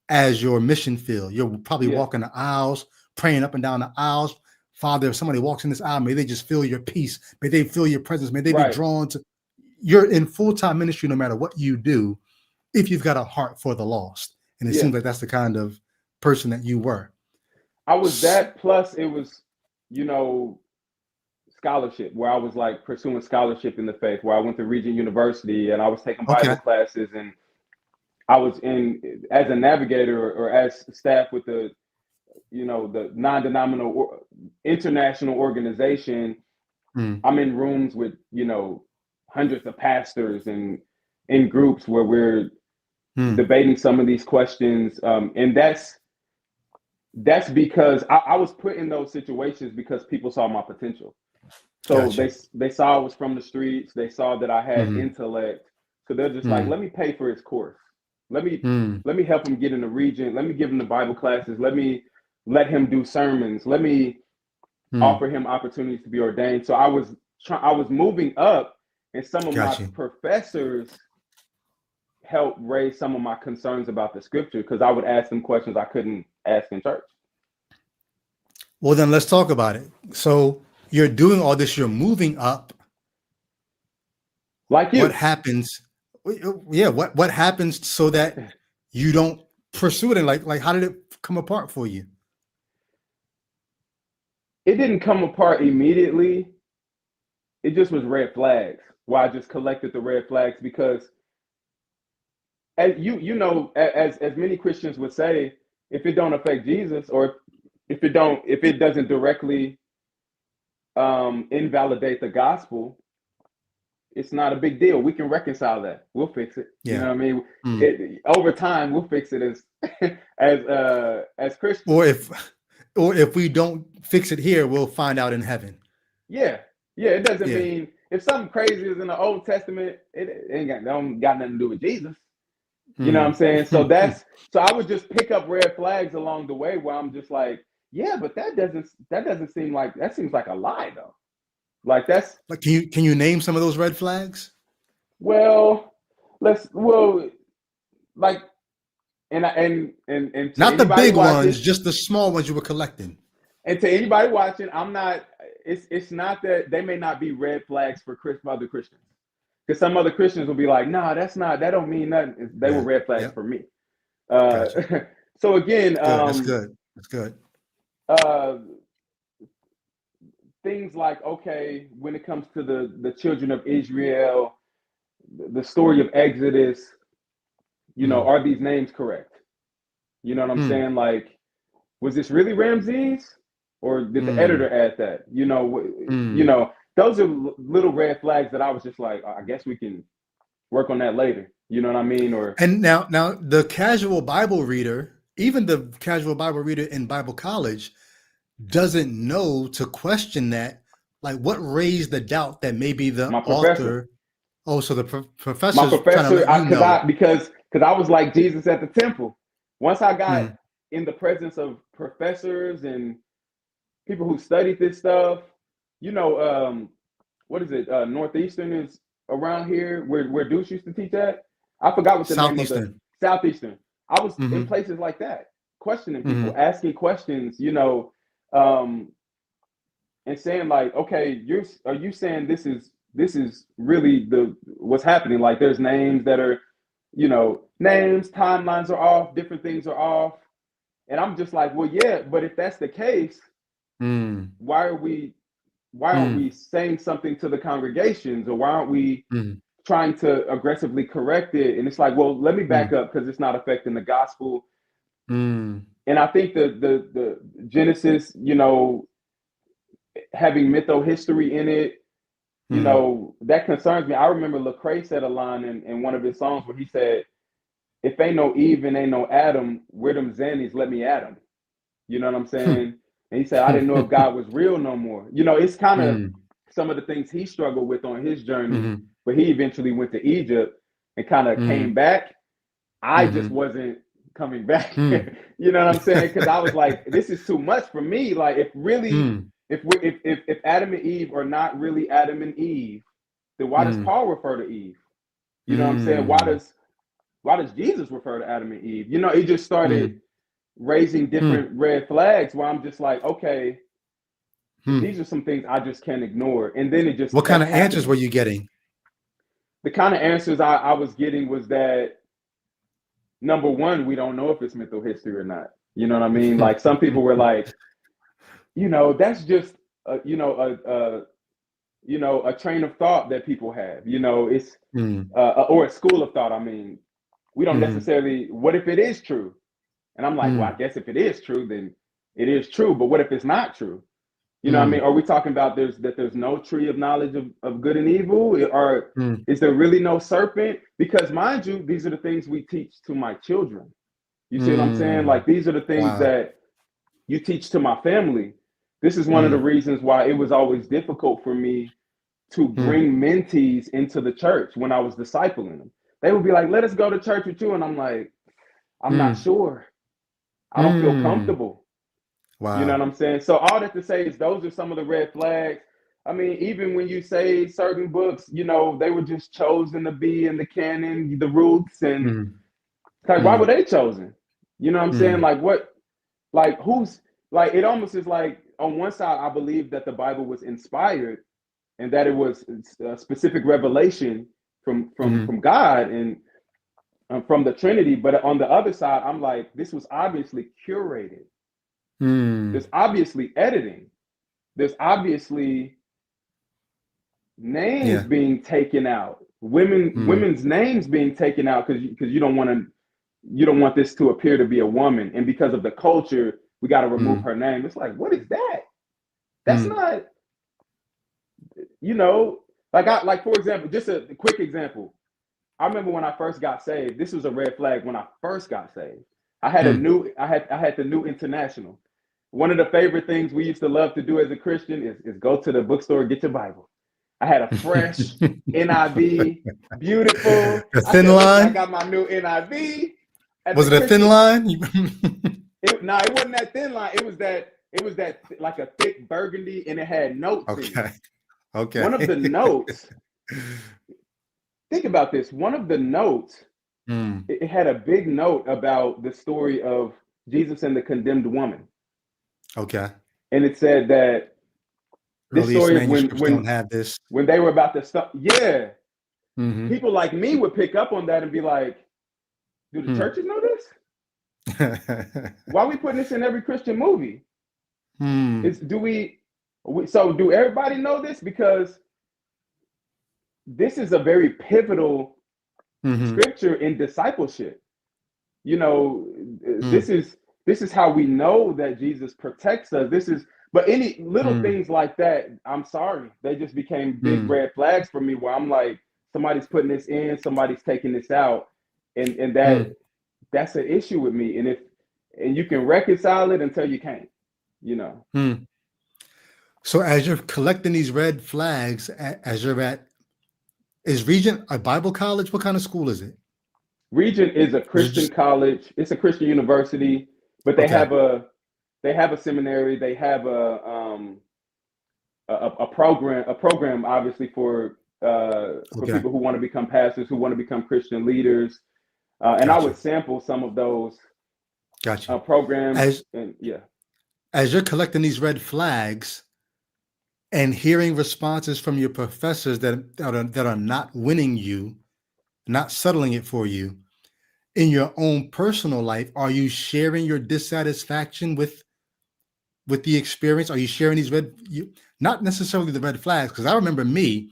as your mission field. You're probably yeah, walking the aisles, praying up and down the aisles. Father, if somebody walks in this aisle, may they just feel your peace. May they feel your presence. May they be right. drawn to. You're in full-time ministry no matter what you do, if you've got a heart for the lost. And it Yeah, seems like that's the kind of person that you were. I was that. Plus, it was, you know, scholarship where I was like pursuing scholarship in the faith, where I went to Regent University and I was taking Bible Okay. classes, and I was in as a navigator or as staff with the, you know, the non-denominational international organization. Mm, I'm in rooms with, you know, hundreds of pastors and in groups where we're mm, debating some of these questions, and that's because I was put in those situations because people saw my potential. So got you. they saw I was from the streets. They saw that I had Mm, intellect. So they're just like, mm, let me pay for his course. Let me mm, let me help him get in the region. Let me give him the Bible classes. Let me let him do sermons. Let me mm, offer him opportunities to be ordained. So I was moving up, and some of my got you. professors helped raise some of my concerns about the scripture because I would ask them questions I couldn't ask in church. Well, then let's talk about it. So you're doing all this, you're moving up. Like What you. happens? Yeah, what happens so that you don't pursue it? And like how did it come apart for you? It didn't come apart immediately. It just was red flags. Why I just collected the red flags because as you know, as many Christians would say, if it don't affect Jesus, or if it doesn't directly invalidate the gospel, it's not a big deal. We can reconcile that. We'll fix it. You know Yeah. what I mean? Mm. Over time, we'll fix it as as Christians. Or if we don't fix it here, we'll find out in heaven. Yeah, yeah. It doesn't Yeah. mean if something crazy is in the Old Testament, it ain't got nothing to do with Jesus. You know what I'm Mm. saying? So I would just pick up red flags along the way where I'm just like, yeah, but that doesn't seem like that seems like a lie though. Like that's Like, can you name some of those red flags? well, well like and to Not the anybody big watching ones, just the small ones you were collecting. I'm not. It's not that they may not be red flags for other Christians because some other Christians will be like, nah, that don't mean nothing. They were Yeah. red flags Yep. for me. Uh, Gotcha. so again, Good. That's good. That's good. uh, things like okay, when it comes to the children of Israel, the story of Exodus, you know, Mm. are these names correct? You know what I'm Mm. saying? Like, was this really Ramses, or did the Mm. editor add that? Mm. Those are little red flags that I was just like, I guess we can work on that later. You know what I mean? Or And now the casual Bible reader, even the casual Bible reader in Bible college, doesn't know to question that. Like, what raised the doubt that maybe the my professor, author? Oh, so the my professor's trying to professor, let you know. because I was like Jesus at the temple. Once I got Mm. in the presence of professors and people who studied this stuff, you know, what is it? Northeastern is around here where Deuce used to teach at. I forgot what the name of the Southeastern. Southeastern. I was in Mm-hmm. places like that, questioning people, Mm-hmm. asking questions, um, and saying like, okay, are you saying this is really what's happening? Like, there's names that are, names, timelines are off, different things are off, and I'm just like, well, yeah, but if that's the case, Mm. why are we why aren't Mm. we saying something to the congregations, or why aren't we Mm. trying to aggressively correct it? And it's like, well, let me back Mm. up, because it's not affecting the gospel. Mm. And I think the Genesis, having mytho history in it, Mm. that concerns me. I remember Lecrae said a line in one of his songs where he said, "If ain't no Eve and ain't no Adam, where them Zannies, let me at them." You know what I'm saying? And he said, "I didn't know if God was real no more." It's kind of Mm. some of the things he struggled with on his journey, Mm. but he eventually went to Egypt and kind of came Mm. back. I just Mm. wasn't coming back. Mm. You know what I'm saying? Because I was like, this is too much for me. Like, if really, Mm. if Adam and Eve are not really Adam and Eve, then why does Mm. Paul refer to Eve? You know what I'm saying? Why Mm. does Jesus refer to Adam and Eve? It just started Mm. raising Mm. different red flags where I'm just like, okay, Mm. these are some things I just can't ignore. And then it just What kind kept of answers were happening. you getting? The kind of answers I was getting was that, number one, we don't know if it's mental history or not. You know what I mean? Like, some people were like, that's just a train of thought that people have. It's Mm. or a school of thought. I mean, we don't Mm. necessarily. What if it is true? And I'm like, well, I Mm. guess if it is true, then it is true. But what if it's not true? You know what I mean? Mm. Are we talking about there's no tree of knowledge of good and evil? Or Mm. is there really no serpent? Because, mind you, these are the things we teach to my children. You see what I'm saying? Mm. Like, these are the things Wow. that you teach to my family. This is one of the Mm. reasons why it was always difficult for me to Mm. bring mentees into the church when I was discipling them. They would be like, let us go to church with you. And I'm like, I'm not Mm. sure. I don't feel Mm. comfortable. You know Wow. what I'm saying? So all that to say is, those are some of the red flags. I mean, even when you say certain books, they were just chosen to be in the canon, the roots, and Mm. like, why were Mm. they chosen? You know what I'm saying? Mm. Like, what? Like, who's like? It almost is like, on one side, I believe that the Bible was inspired and that it was a specific revelation from from Mm. from God and from the Trinity. But on the other side, I'm like, this was obviously curated. Mm. There's obviously editing. There's obviously names Yeah. being taken out. Mm. Women's names being taken out because you don't want this to appear to be a woman, and because of the culture, we got to remove Mm. her name. It's like, what is that? That's Mm. not, like for example, just a quick example. I remember when I first got saved. This was a red flag when I first got saved. Mm. I had the New International. One of the favorite things we used to love to do as a Christian is go to the bookstore and get your Bible. I had a fresh NIV, beautiful. A I thin said, listen, I line? got my new NIV. As a Was it a thin Christian, line? it wasn't that thin line. It was that like a thick burgundy, and it had notes in it. Okay. Okay. One of the notes, think about this. One of the notes, Mm. it had a big note about the story of Jesus and the condemned woman. Okay. And it said that this Earliest story of manuscripts don't have this. when they were about to stop. Yeah, Mm-hmm. people like me would pick up on that and be like, do the Mm. churches know this? Why are we putting this in every Christian movie? Mm. So do everybody know this? Because this is a very pivotal Mm-hmm. scripture in discipleship. You know, this Mm. is this is how we know that Jesus protects us. But any little Mm. things like that, I'm sorry, they just became big Mm. red flags for me, where I'm like, somebody's putting this in, somebody's taking this out, and Mm. that's an issue with me. And you can reconcile it until you can't, you know. Mm. So as you're collecting these red flags, as you're at, is Regent a Bible college? What kind of school is it? Regent is a Is it Christian just college. It's a Christian university, but they okay? have a seminary. They have a program obviously for Okay. people who want to become pastors, who want to become Christian leaders, and I Got you. would sample some of those Got you. programs, As and yeah. as you're collecting these red flags and hearing responses from your professors that are not winning you, not settling it for you in your own personal life, are you sharing your dissatisfaction with the experience? Are you sharing these not necessarily the red flags? Because I remember me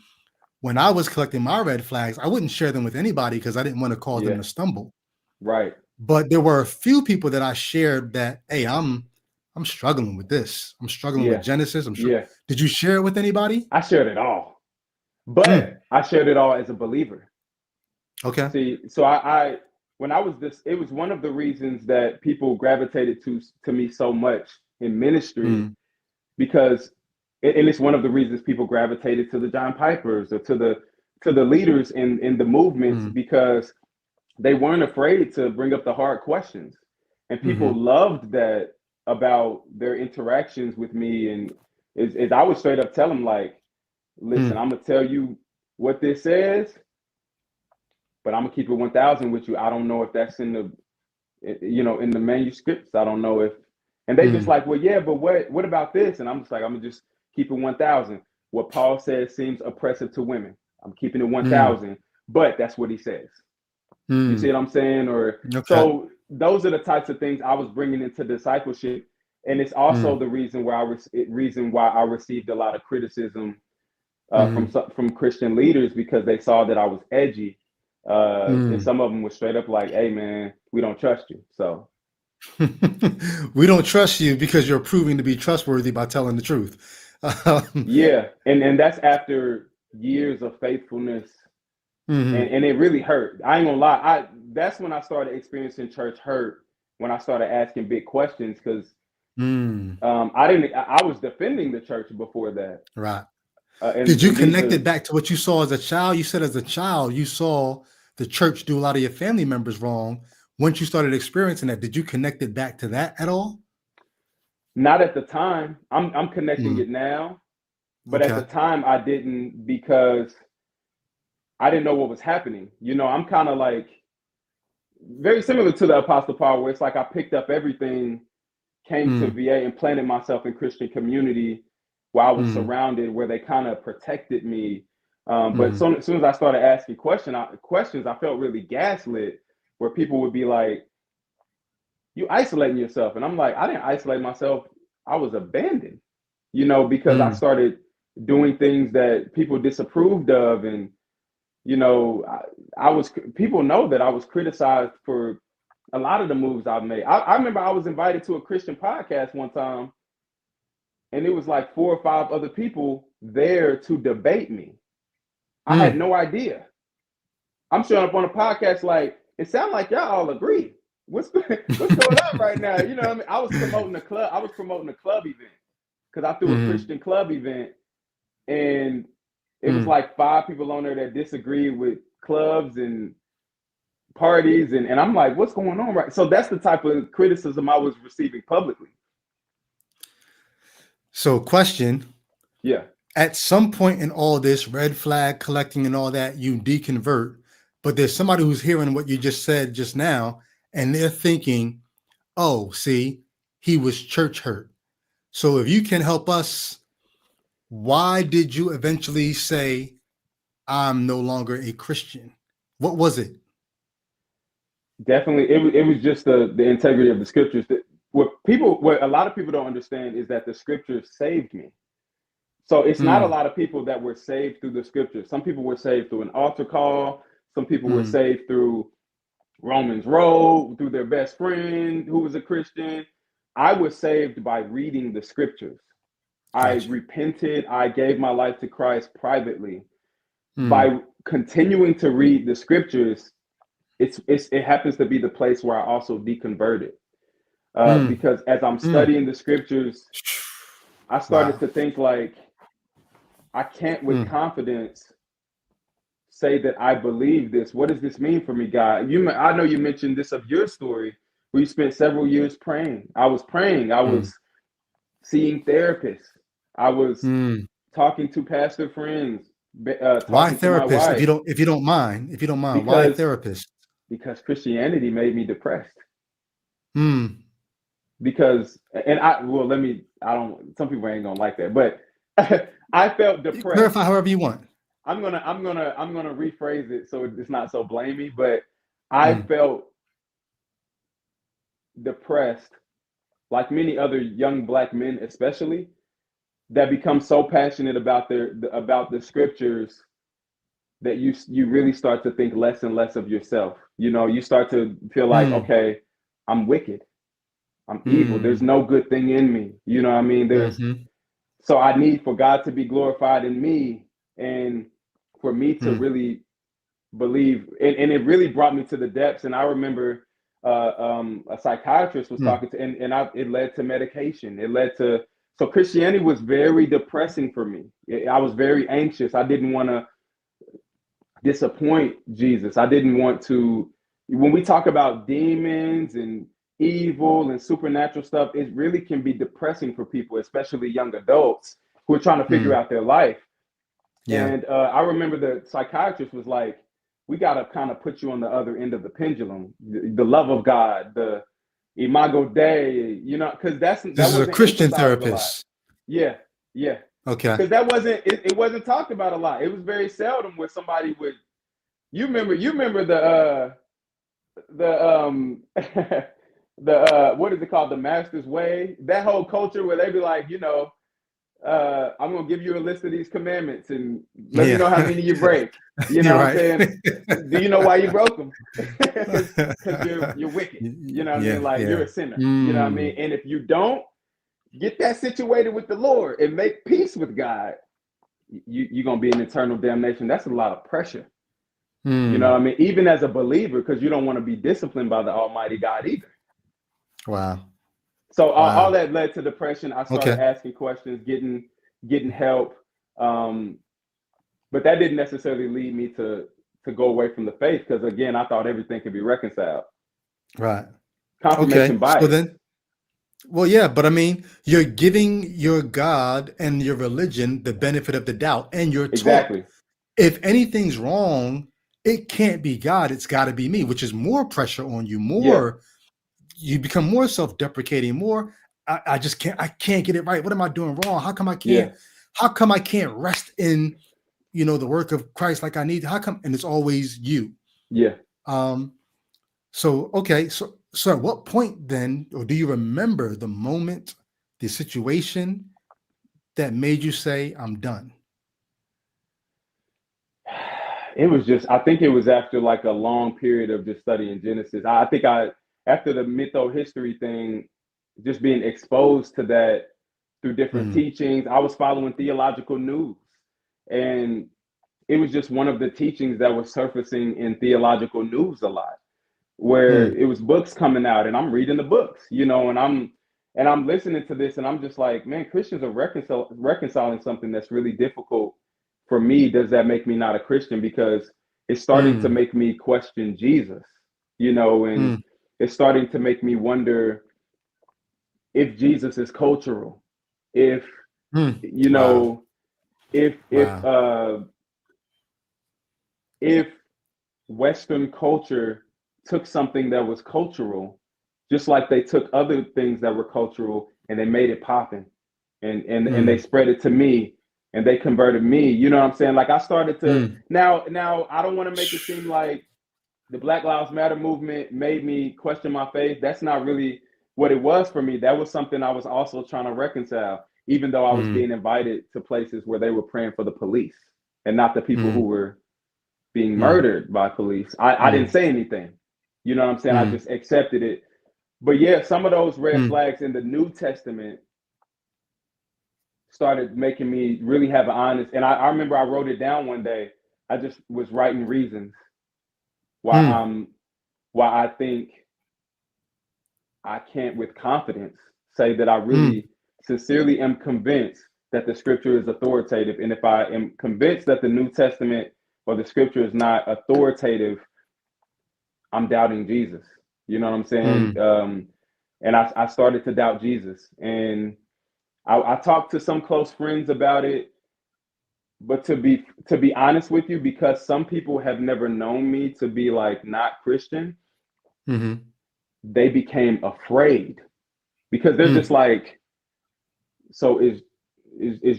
when I was collecting my red flags, I wouldn't share them with anybody because I didn't want to cause them Yeah, to stumble. right. But there were a few people that I shared that, hey, I'm struggling with this. I'm struggling with Yeah, Genesis. yeah. Did you share it with anybody? I shared it all, but Mm, I shared it all as a believer. okay. See, so I when I was this, it was one of the reasons that people gravitated to me so much in ministry, Mm, because and it's one of the reasons people gravitated to the John Pipers or to the leaders in the movements, mm, because they weren't afraid to bring up the hard questions, and people mm-hmm, loved that about their interactions with me. And is I would straight up tell them, like, listen, mm, I'm gonna tell you what this says, but I'm gonna keep it 1,000 with you. I don't know if that's in the in the manuscripts. I don't know if, and they just mm, like, well, yeah, but what about this? And I'm just like, I'm gonna just keep it 1,000. What Paul says seems oppressive to women. I'm keeping it mm, 1,000, but that's what he says. You see mm. what I'm saying? Or Okay. so those are the types of things I was bringing into discipleship, and it's also Mm, the reason why I received a lot of criticism mm, from Christian leaders, because they saw that I was edgy, and mm. some of them were straight up like, "Hey, man, we don't trust you." So We don't trust you because you're proving to be trustworthy by telling the truth. Um, yeah, and that's after years of faithfulness, mhm, and it really hurt. I ain't gonna lie. That's when I started experiencing church hurt, when I started asking big questions, because mm, I didn't. I was defending the church before that, right. and Did you and these connect are it back to what you saw as a child? You said as a child you saw the church do a lot of your family members wrong. Once you started experiencing that, did you connect it back to that at all? not at the time. I'm connecting Mm, it now, but at the okay. time I didn't, because I didn't know what was happening. I'm kind of like very similar to the Apostle Paul, where it's like I picked up everything, came to Mm, VA, and planted myself in Christian community where I was mm, surrounded, where they kind of protected me. But mm, as soon as I started asking questions, I felt really gaslit, where people would be like, "You isolating yourself," and I'm like, "I didn't isolate myself. I was abandoned." Because I mm, started doing things that people disapproved of, and you know, I was people know that I was criticized for a lot of the moves I've made. I remember I was invited to a Christian podcast one time, and it was like 4 or 5 other people there to debate me. I had mm, no idea. I'm showing up on a podcast like, it sounds like y'all all agree. What's going on right now? You know what I mean? I was promoting a club. I was promoting a club event, because I threw a mm, Christian club event, and it was mm. like 5 people on there that disagreed with clubs and parties, and I'm like, what's going on, right? So that's the type of criticism I was receiving publicly. So, question: Yeah. at some point in all this red flag collecting and all that, you deconvert, but there's somebody who's hearing what you just said just now, and they're thinking, "Oh, see, he was church hurt." So, if you can help us, why did you eventually say, "I'm no longer a Christian"? What was it? Definitely, it was just the integrity of the scriptures. What a lot of people don't understand is that the scriptures saved me. So it's not a Mm, lot of people that were saved through the scriptures. Some people were saved through an altar call. Some people were mm, saved through Romans Road, through their best friend who was a Christian. I was saved by reading the scriptures. I got you. repented. I gave my life to Christ privately. Mm, By continuing to read the scriptures, it happens to be the place where I also deconverted. mm, Because as I'm mm. studying the scriptures, I started Wow. to think like, I can't with Mm, confidence say that I believe this. What does this mean for me, God? I know you mentioned this of your story, where you spent several years praying. I was praying. I mm, was seeing therapists. I was mm. talking to pastor friends, Why talking to my therapist? wife, If you don't mind, why because therapist? Christianity made me depressed. Hmm. Because and I don't, some people ain't gonna like that, but I felt You depressed. clarify however you want. I'm gonna rephrase it so it's not so blamey, but I Hmm. felt depressed, like many other young black men, especially, that become so passionate about about the scriptures that you really start to think less and less of yourself. You start to feel like, Hmm. okay, I'm wicked, I'm evil. There's Hmm. no good thing in me. You know what I mean? Hmm. So I need for God to be glorified in me, and for me to Hmm. really believe. And it really brought me to the depths. And I remember a psychiatrist was Hmm. talking to, it led to medication. It led to, so Christianity was very depressing for me. I was very anxious. I didn't want to disappoint Jesus. I didn't want to, when we talk about demons and evil and supernatural stuff, it really can be depressing for people, especially young adults who are trying to figure Hmm. out their life. Yeah. And I remember the psychiatrist was like, we got to kind of put you on the other end of the pendulum, the love of God, the imago Dei, because This that is a wasn't Christian emphasized a lot. therapist. Yeah, yeah, Okay. because that wasn't it wasn't talked about a lot. It was very seldom where somebody would. You remember the the what is it called, the Master's Way? That whole culture where they be like, I'm gonna give you a list of these commandments and let me know how Yeah. many you break. You know You're what I'm right. saying? Do you know why you broke them? Because you're wicked. You know what I Yeah. mean? Like, you're Yeah. a sinner. You know what I Hmm. mean? And if you don't get that situated with the Lord and make peace with God, you're gonna be in eternal damnation. That's a lot of pressure. You know what I Hmm. mean? Even as a believer, because you don't want to be disciplined by the Almighty God either. Wow. So all Wow. that led to depression. I started Okay. asking questions, getting help, um, but that didn't necessarily lead me to go away from the faith, because again, I thought everything could be reconciled. Right. Confirmation Okay. So bias. then, well, yeah, but I mean, you're giving your God and your religion the benefit of the doubt, and you're taught Exactly. if anything's wrong, it can't be God, it's got to be me, which is more pressure on you, Yeah. more you become more self-deprecating, more I just can't get it right. What am I doing wrong? Yeah. How come I can't rest in the work of Christ like I need? How come? And it's always you. Yeah. Um, so okay, so at what point then, or do you remember the moment, the situation that made you say, I'm done? It was just, I think it was after like a long period of just studying Genesis. I think after the mytho history thing, just being exposed to that through different Hmm. teachings, I was following theological news. And it was just one of the teachings that was surfacing in theological news a lot, where Hmm. it was books coming out and I'm reading the books, and I'm listening to this and I'm just like, man, Christians are reconciling something that's really difficult for me. Does that make me not a Christian? Because it's starting to Hmm. make me question Jesus, and Hmm. it's starting to make me wonder if Jesus is cultural, if Hmm. you Wow. know, if if Wow. uh if Western culture took something that was cultural, just like they took other things that were cultural and they made it popping, and they Hmm. spread it to me, and they converted me. You know what I'm saying? Like, I started to, Hmm. now I don't want to make it seem like the Black Lives Matter movement made me question my faith. That's not really what it was for me. That was something I was also trying to reconcile, even though I was Hmm. being invited to places where they were praying for the police and not the people who Hmm. were being Hmm. murdered by police. I didn't Hmm. say anything. You know what I'm saying? I Hmm. just accepted it. But yeah, some of those red Hmm. flags in the New Testament started making me really have an honest. And I remember I wrote it down one day. I just was writing reasons why Hmm. I'm why I think I can't with confidence say that I Hmm. really sincerely am convinced that the scripture is authoritative. And if I am convinced that the New Testament or the scripture is not authoritative, I'm doubting Jesus. You know what I'm saying? Hmm. And I started to doubt Jesus. And I talked to some close friends about it. But to be honest with you, because some people have never known me to be like not Christian, Mm-hmm. they became afraid because they're just Mm. like, so is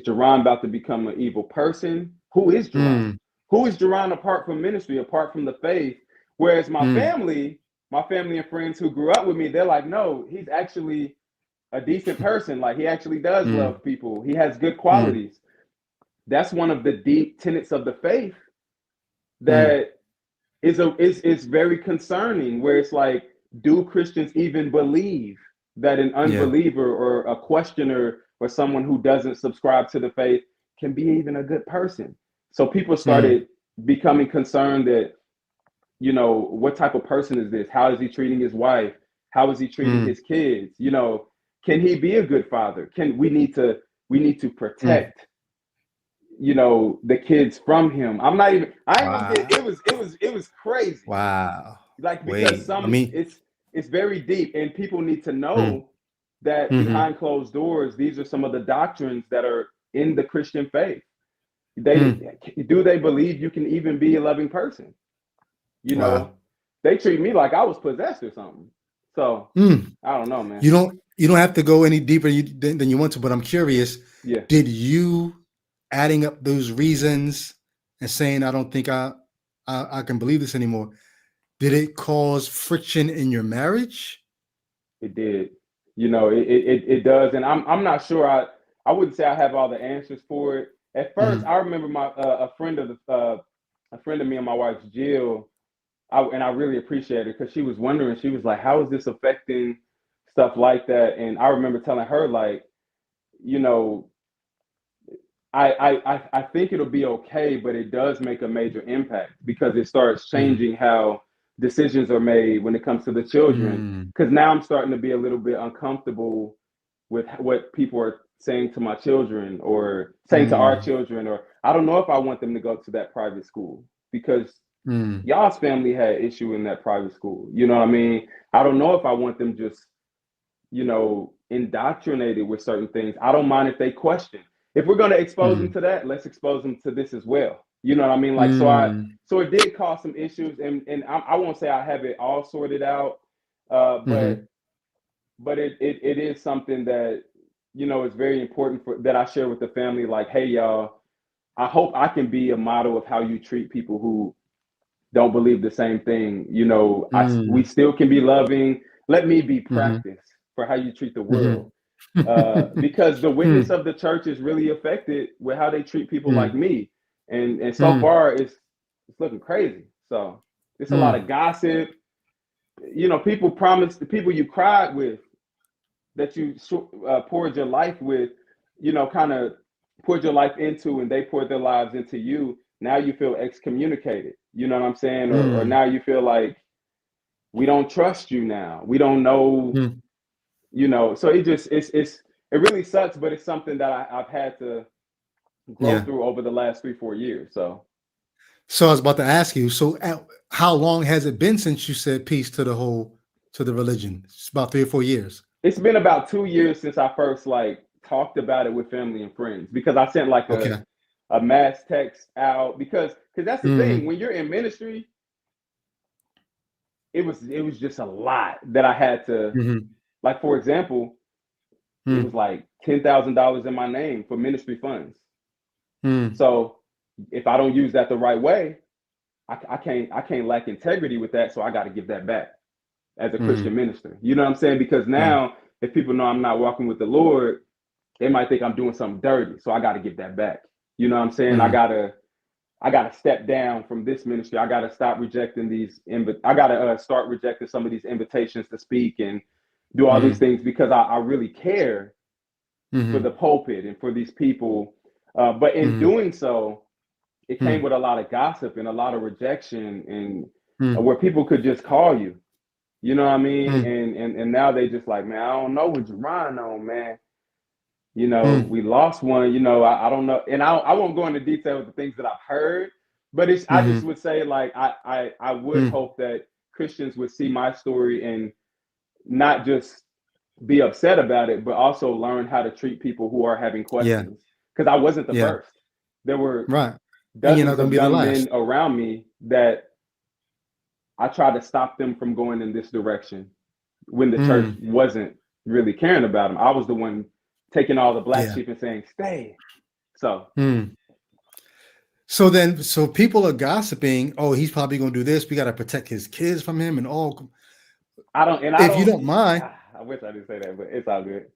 Jerron about to become an evil person? Who is Jerron? Mm. Who is Jerron apart from ministry, apart from the faith? Whereas Mm. my family and friends who grew up with me, they're like, no, he's actually a decent person. Like he actually does Mm. love people. He has good Mm. qualities. That's one of the deep tenets of the faith Mm. that is very concerning. Where it's like, do Christians even believe that an Yeah. unbeliever or a questioner or someone who doesn't subscribe to the faith can be even a good person? So people Mm. started becoming concerned that, you know, what type of person is this? How is he treating his wife? How is he treating Mm. his kids? You know, can he be a good father? Can we need to Mm. protect, you know, the kids from him? I ain't gonna get, Wow. it was crazy. Wow. Like because Wait. I mean. it's very deep and people need to Mm. know that Mm-hmm. behind closed doors, these are some of the doctrines that are in the Christian faith. They Mm. do they believe you can even be a loving person? You Wow. know, they treat me like I was possessed or something. So Mm. I don't know, man. You don't have to go any deeper than you want to, but I'm curious. Yeah, Did you adding up those reasons and saying I don't think I can believe this anymore? Did it cause friction in your marriage? it did. You know, it does, and I'm not sure. I wouldn't say I have all the answers for it. At first, Mm-hmm. I remember my a friend of me and my wife Jill. And I really appreciate it because she was wondering. She was like, "How is this affecting stuff like that?" And I remember telling her, like, you know, I think it'll be okay, but it does make a major impact because it starts Mm. changing how decisions are made when it comes to the children. Mm. Because now I'm starting to be a little bit uncomfortable with what people are saying to my children or saying to our Mm. children, or I don't know if I want them to go to that private school because Mm. y'all's family had issue in that private school. You know what I mean? I don't know if I want them just, you know, indoctrinated with certain things. I don't mind if they question. If we're going to expose them Mm. to that, let's expose them to this as well. You know what I mean? Like, Mm. so it did cause some issues, and I won't say I have it all sorted out, Mm-hmm. but it is something that, you know, is very important for that I share with the family. Like, hey, y'all, I hope I can be a model of how you treat people who don't believe the same thing. You know, we Mm. still can be loving. Let me be Mm-hmm. practice for how you treat the world. Mm-hmm. Because the witness Mm. of the church is really affected with how they treat people like Mm. me, and so Mm. far it's looking crazy. So it's a lot of Mm. gossip. You know, people promise the people you cried with, that you poured your life with, you know, kind of poured your life into, and they poured their lives into you. Now you feel excommunicated. You know what I'm saying? Or Mm. now you feel like we don't trust you now. We don't know, Mm. you know. So it really sucks, but it's something that I've had to grow Yeah. through over the last 3-4 years. So So I was about to ask you. So how long has it been since you said peace to the religion? It's about 3 or 4 years. it's been about 2 years since I first like talked about it with family and friends, because I sent like Okay. a mass text out, because that's the thing, Mm. when you're in ministry, it was just a lot that I had to, Mm-hmm. like, for example, it was Mm. like $10,000 in my name for ministry funds. Mm. So if I don't use that the right way, I can't lack integrity with that. So I got to give that back as a Christian Mm. minister. You know what I'm saying? Because Wow. now if people know I'm not walking with the Lord, they might think I'm doing something dirty. So I got to give that back. You know what I'm saying? Mm. I gotta step down from this ministry. I gotta stop rejecting I gotta start rejecting some of these invitations to speak and do all these Mm. things, because I really care for Mm. the pulpit and for these people. But in Mm. doing so, it came Mm. with a lot of gossip and a lot of rejection, and Mm. where people could just call you. You know what I mean? Mm. And now they just like, man, I don't know what Jerron on, man. You know, Mm. we lost one. You know, I don't know, and I won't go into detail with the things that I've heard, but I just Mm. would say, like, I would Mm. hope that Christians would see my story and not just be upset about it, but also learn how to treat people who are having Yeah. questions. Because I wasn't the Yeah. first. there were Right. And you're not dozens going of to be the young men last. around me that I tried to stop them from going in this direction when the church Mm, wasn't really caring about them. I was the one taking all the black yeah. sheep and saying, stay. So Mm. So then, so people are gossiping. Oh, he's probably going to do this. We got to protect his kids from him and all. I If you don't, don't mind, I wish I didn't say that, but it's all good.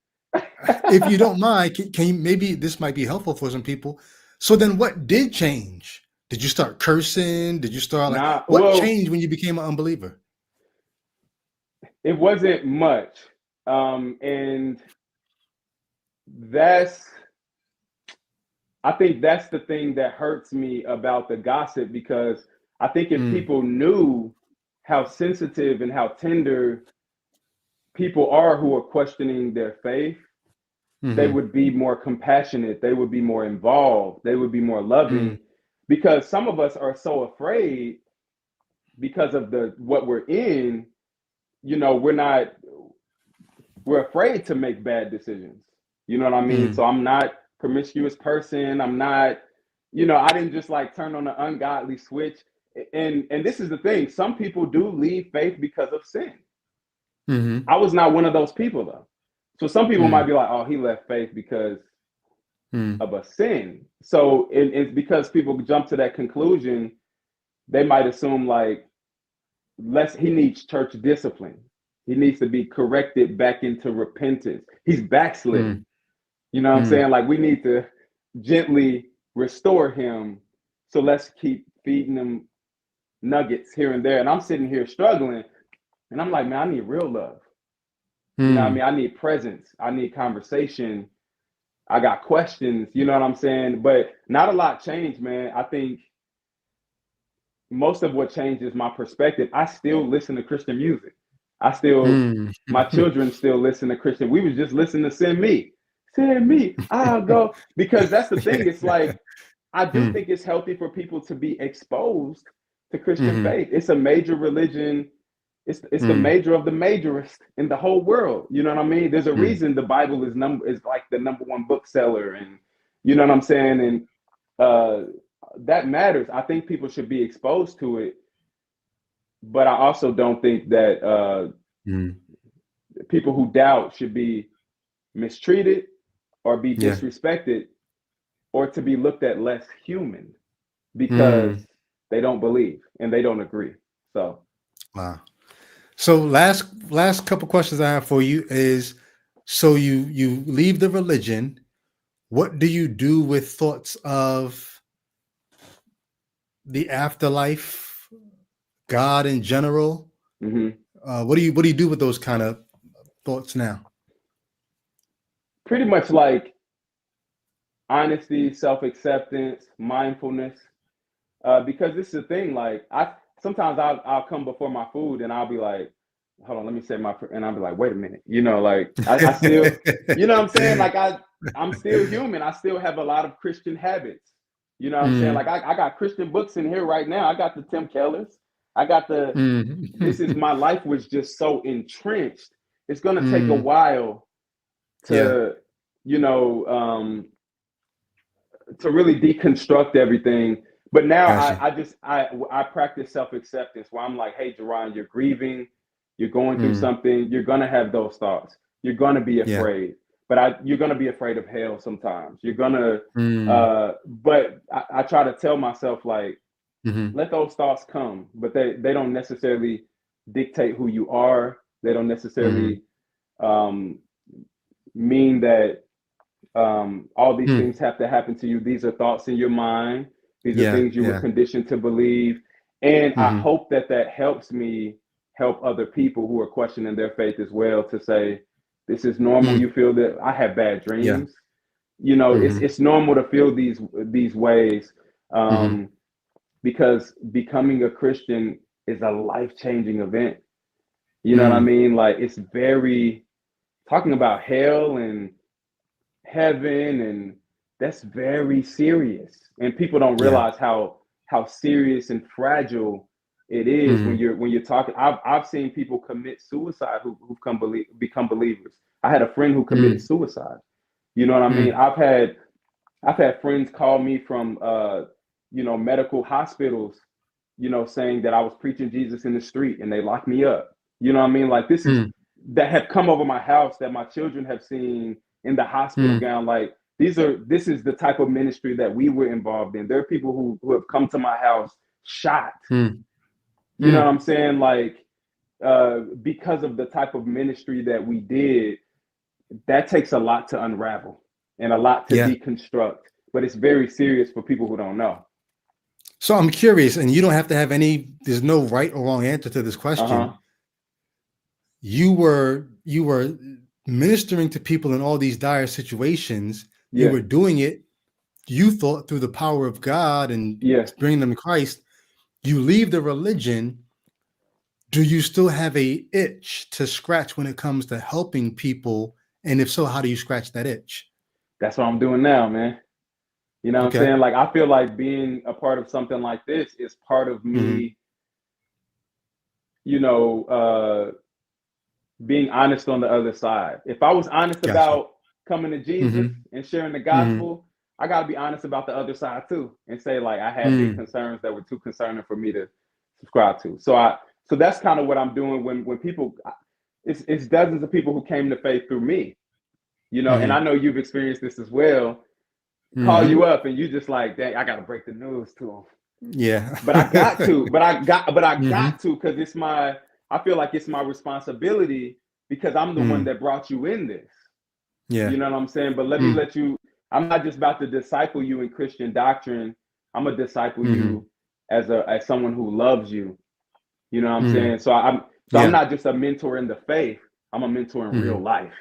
if you don't mind, can you, maybe this might be helpful for some people. So then what did change? Did you start cursing? Did you start like, Nah, what well, changed when you became an unbeliever? it wasn't much. And that's, I think that's the thing that hurts me about the gossip, because I think if Mm, people knew how sensitive and how tender people are who are questioning their faith, they mm-hmm, would be more compassionate, they would be more involved, they would be more mm, loving, because some of us are so afraid because of the what we're in, you know, we're afraid to make bad decisions. You know what I mean? mm, So I'm not promiscuous person. I'm not, you know, I didn't just like turn on an ungodly switch. And this is the thing. Some people do leave faith because of sin. mm-hmm, I was not one of those people though. So some people might mm, be like, oh, he left faith because mm, of a sin. So it's because people jump to that conclusion, they might assume like, he needs church discipline. He needs to be corrected back into repentance. He's backslidden. mm, You know what I'm mm, saying? Like we need to gently restore him. So let's keep feeding him nuggets here and there. And I'm sitting here struggling, and I'm like, man, I need real love. You know what I mean? mm, I need presence. I need conversation. I got questions. You know what I'm saying? But not a lot changed, man. I think most of what changed is my perspective. I still listen to Christian music. I still, mm. my children still listen to Christian. We was just listening to Send Me, I'll go. Because that's the thing. It's like, I do Mm, think it's healthy for people to be exposed to Christian mhm, faith. It's a major religion. It's the mm, major of the majorist in the whole world. You know what I mean? There's a mm, reason the Bible is like the number one bookseller, and you know what I'm saying? And uh that matters. I think people should be exposed to it, but I also don't think that mm. people who doubt should be mistreated or be Yeah. disrespected or to be looked at less human because Mm. they don't believe and they don't agree. So Wow. So last couple questions I have for you is, so you leave the religion. What do you do with thoughts of the afterlife, God in general? mhm. What do you do with those kind of thoughts now? Pretty much like honesty, self-acceptance, mindfulness. Because this is the thing, like I sometimes I'll come before my food and I'll be like, hold on, let me say and I'll be like, wait a minute, you know, like I still, you know what I'm saying? Like I'm still human. I still have a lot of Christian habits. You know what I'm saying? Like Mm, I got Christian books in here right now. I got the Tim Kellers. I got this is mm. my life was just so entrenched. It's gonna take a Mm, while yeah, to, you know, to really deconstruct everything. But now gotcha. I practice self acceptance where I'm like, hey, Jerron, you're grieving, you're going through Mm, something, you're gonna have those thoughts, you're gonna be yeah. afraid, but you're gonna be afraid of hell sometimes. You're gonna, Mm, but I try to tell myself like, mhm, let those thoughts come, but they don't necessarily dictate who you are. They don't mhm, necessarily um, mean that all these mm, things have to happen to you. These are thoughts in your mind. These are yeah, things you were yeah. conditioned to believe. And I Mhm, hope that that helps me help other people who are questioning their faith as well to say, this is normal. mm, You feel that I have bad yeah. dreams. You know, Mhm, it's normal to feel these ways, mhm, um, because becoming a Christian is a life changing event. You know what I mm, mean? Like it's very talking about hell and heaven, and that's very serious, and people don't yeah. realize how serious and fragile it is Mhm, when you're talking. I've seen people commit suicide who've become believers. I had a friend who committed mm, suicide. You know what I mean? mm, I've had I've had friends call me from medical hospitals, saying that I was preaching Jesus in the street and they locked me up. You know what I mean? Like this is Mm, that have come over my house that my children have seen in the hospital mm, gown. Like this is the type of ministry that we were involved in. There are people who have come to my house shot. mm, You know what mm. I'm saying? Like because of the type of ministry that we did, that takes a lot to unravel and a lot to Yeah. deconstruct. But it's very serious for people who don't know. So I'm curious, and you don't have to have there's no right or wrong answer to this Uh-huh. question. You were ministering to people in all these dire situations. You Yeah. were doing it, you thought, through the power of God and Yeah. bringing them to Christ. You leave the religion. Do you still have a itch to scratch when it comes to helping people? And if so, how do you scratch that itch? That's what I'm doing now, man. You know what I'm Okay. saying? Like I feel like being a part of something like this is part of Mm-hmm. me, you know, being honest on the other side. If I was honest Gotcha. about coming to Jesus Mm-hmm. and sharing the Mm-hmm. gospel, I got to be honest about the other side too, and say like I had big Mm. concerns that were too concerning for me to subscribe to. So that's kind of what I'm doing when people, it's dozens of people who came to faith through me, and I Mm-hmm. know you've experienced this as well. Call Mm-hmm. you up and you just like, dang, I got to break the news to them. Yeah. But I got to, but I Mm-hmm. got to, because I feel like it's my responsibility because I'm the one Mm. that brought you in this. Yeah. You know what I'm saying? But let me Mm. let you, I'm not just about to disciple you in Christian doctrine. I'm gonna disciple Mm-hmm. you as someone who loves you. You know what I'm Mm. saying? So I'm Yeah. not just a mentor in the faith. I'm a mentor in Mm-hmm. real life.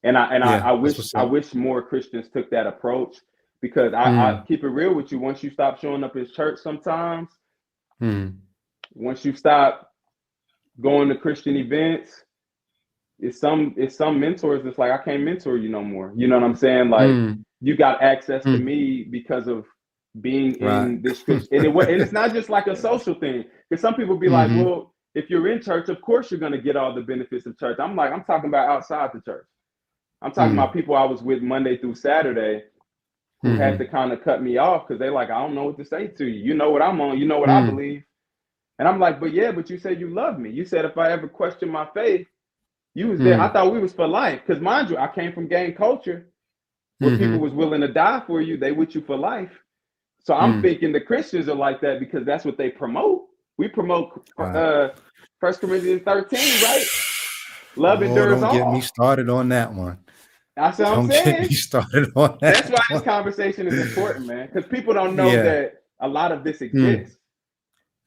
And Yeah. I That's wish what's I up. wish more Christians took that approach, because I Mm. keep it real with you. Once you stop showing up at church sometimes, Mm. once you stop going to Christian events, it's some mentors that's like, I can't mentor you no more. You know what I'm saying? Like Mm. you got access to Mm. me because of being Right. in this Christian, and it's not just like a social thing. Because some people be like, Mm-hmm. well, if you're in church, of course you're gonna get all the benefits of church. I'm like, I'm talking about outside the church. I'm talking Mm. about people I was with Monday through Saturday who had Mm-hmm. to kind of cut me off because they like, I don't know what to say to you. You know what I'm on. You know what I Mm. believe. And I'm like, but yeah, but you said you love me. You said if I ever question my faith, you was there. I Mm. thought we was for life. Because mind you, I came from gang culture where people Mm-hmm. was willing to die for you. They with you for life. So I'm Mm. thinking the Christians are like that because that's what they promote. We promote Right. 1 Corinthians 13, right? Love Oh, endures don't get me all. started on that one. That's what I'm Don't get me saying. started on That's that why this one. conversation is important, man. Because people don't know Yeah. that a lot of this Mm. exists.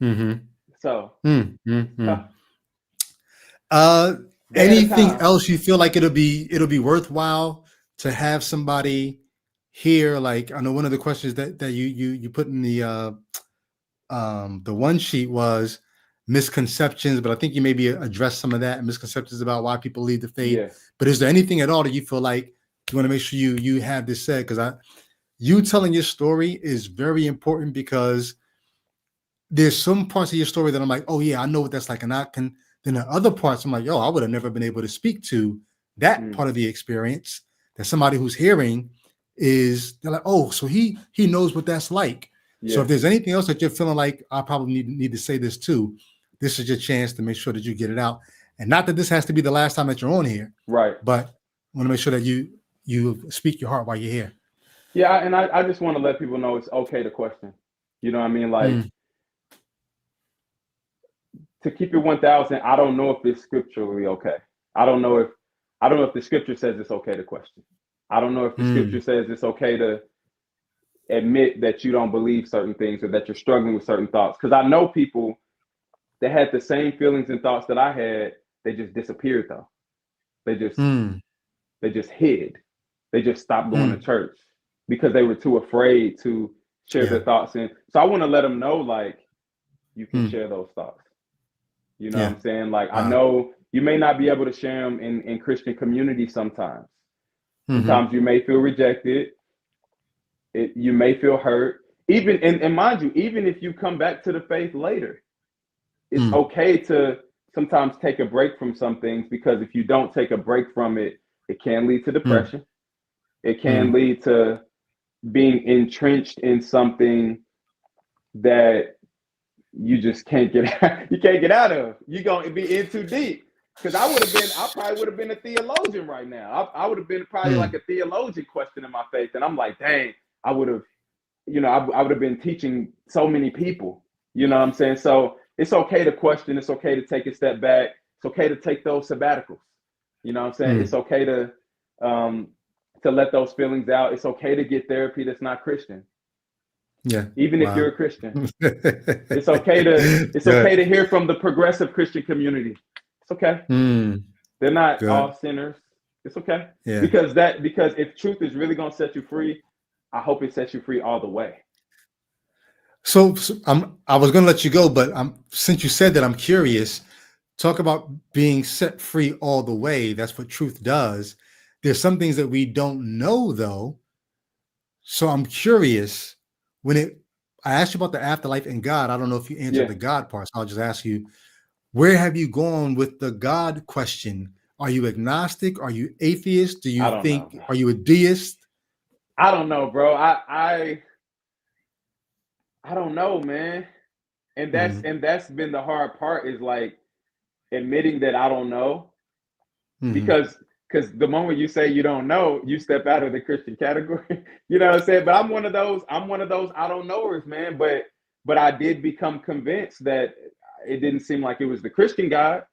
Mm-hmm. So Mm. it's tough. Mm-hmm. Uh, Day at a anything time. else you feel like it'll be worthwhile to have somebody here? Like, I know one of the questions that you put in the one sheet was misconceptions, but I think you maybe addressed some of that, misconceptions about why people leave the faith. Yeah. But is there anything at all that you feel like you want to make sure you have this said? Because you telling your story is very important, because there's some parts of your story that I'm like, oh yeah, I know what that's like, and I can. Then the other parts, I'm like, yo, I would have never been able to speak to that Mm. part of the experience. That somebody who's hearing they're like, oh, so he knows what that's like. So Yeah. if there's anything else that you're feeling like I probably need to say this too, this is your chance to make sure that you get it out. And not that this has to be the last time that you're on here, Right. but I want to make sure that you speak your heart while you're here. Yeah. And I just want to let people know it's okay to question. You know what I mean? Like, Mm, to keep it 1,000, I don't know if it's scripturally okay. I don't know if the scripture says it's okay to question. I don't know if the scripture mm, says it's okay to admit that you don't believe certain things or that you're struggling with certain thoughts. Because I know people that had the same feelings and thoughts that I had. They just disappeared though. They just mm, they just hid. They just stopped going to mm. church because they were too afraid to share Yeah. their thoughts. And so I want to let them know, like, you can Mm, share those thoughts. You know what yeah. I'm saying? Like, I Wow. know you may not be able to share them in Christian community sometimes. Mm-hmm. Sometimes you may feel rejected. You may feel hurt. Even, and mind you, even if you come back to the faith later, it's Mm, okay to sometimes take a break from some things, because if you don't take a break from it, it can lead to mm, depression. It can mm, lead to being entrenched in something that you just can't get out, you can't get out of. You're gonna be in too deep. Because I probably would have been a theologian right now. I would have been probably like Mm. a theologian questioning my faith. And I'm like, dang, I would have, I would have been teaching so many people. You know what I'm saying? So it's okay to question. It's okay to take a step back. It's okay to take those sabbaticals. You know what I'm saying? It's Mm. okay to let those feelings out. It's okay to get therapy that's not Christian, Yeah. even if you're a Wow. Christian. It's okay Good. to hear from the progressive Christian community. It's okay. Mm. They're not all Good. sinners. It's okay. Yeah. Because if truth is really gonna set you free, I hope it sets you free all the way. So I was going to let you go, but since you said that, I'm curious. Talk about being set free all the way. That's what truth does. There's some things that we don't know, though. So I'm curious. I asked you about the afterlife and God. I don't know if you answered Yeah. the God part. So I'll just ask you, where have you gone with the God question? Are you agnostic? Are you atheist? Do you I don't know. are you a deist? I don't know, bro. I don't know, man. And Mm-hmm. that's been the hard part, is like admitting that I don't know. Mm-hmm. Because the moment you say you don't know, you step out of the Christian category. You know what I'm saying? But I'm one of those I don't knowers, man. But I did become convinced that it didn't seem like it was the Christian God.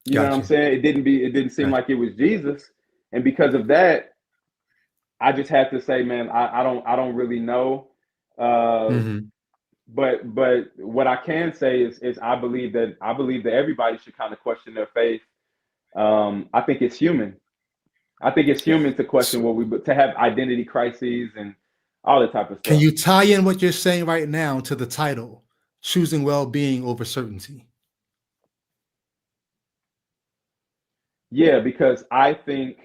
You know what I'm Gotcha. saying? It didn't seem Gotcha. like it was Jesus. And because of that, I just had to say, man, I don't really know. Uh, Mm-hmm. but what I can say is I believe that everybody should kind of question their faith. I think it's human. I think it's human to question to have identity crises and all that type of Can stuff. you tie in what you're saying right now to the title, Choosing Well-Being Over Certainty? Yeah, because I think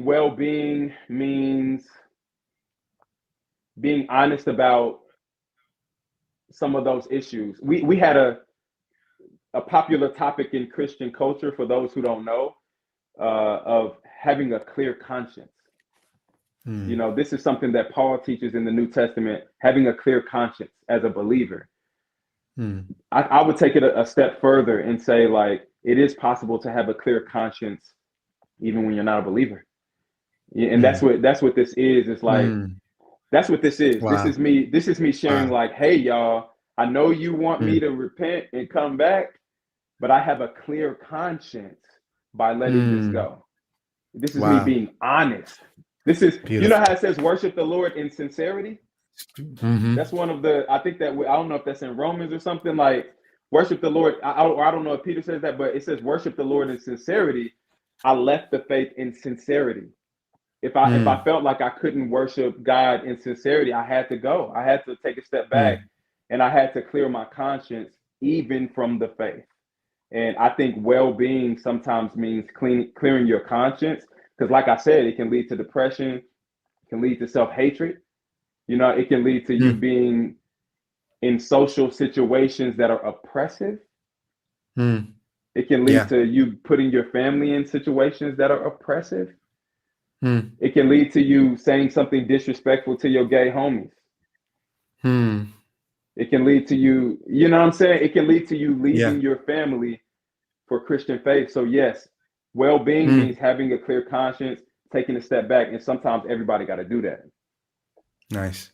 well-being means being honest about some of those issues. We had a popular topic in Christian culture, for those who don't know, of having a clear conscience. You Mm. know, this is something that Paul teaches in the New Testament, having a clear conscience as a believer. Mm. I would take it a step further and say, like, it is possible to have a clear conscience even when you're not a believer. Yeah, and Mm. that's what this is. It's like, Mm. that's what this is. Wow. This is me sharing, Wow. like, hey, y'all, I know you want me Mm. to repent and come back, but I have a clear conscience by letting this Mm. go. This is me Wow. being honest. This is, you know Beautiful. how it says worship the Lord in sincerity? Mm-hmm. That's one of the, I think that, I don't know if that's in Romans or something, like worship the Lord. I don't know if Peter says that, but it says worship the Lord in sincerity. I left the faith in sincerity. If I Mm. felt like I couldn't worship God in sincerity, I had to go. I had to take a step back, Mm. and I had to clear my conscience even from the faith. And I think well-being sometimes means clearing your conscience, because like I said, it can lead to depression, it can lead to self-hatred. You know, it can lead to you Mm. being in social situations that are oppressive. Mm. It can lead Yeah. to you putting your family in situations that are oppressive. Mm. It can lead to you saying something disrespectful to your gay homies. Mm. It can lead to you, you know what I'm saying? It can lead to you Yeah. leaving your family for Christian faith. So yes, well-being Mm. means having a clear conscience, taking a step back, and sometimes everybody got to do that. Nice.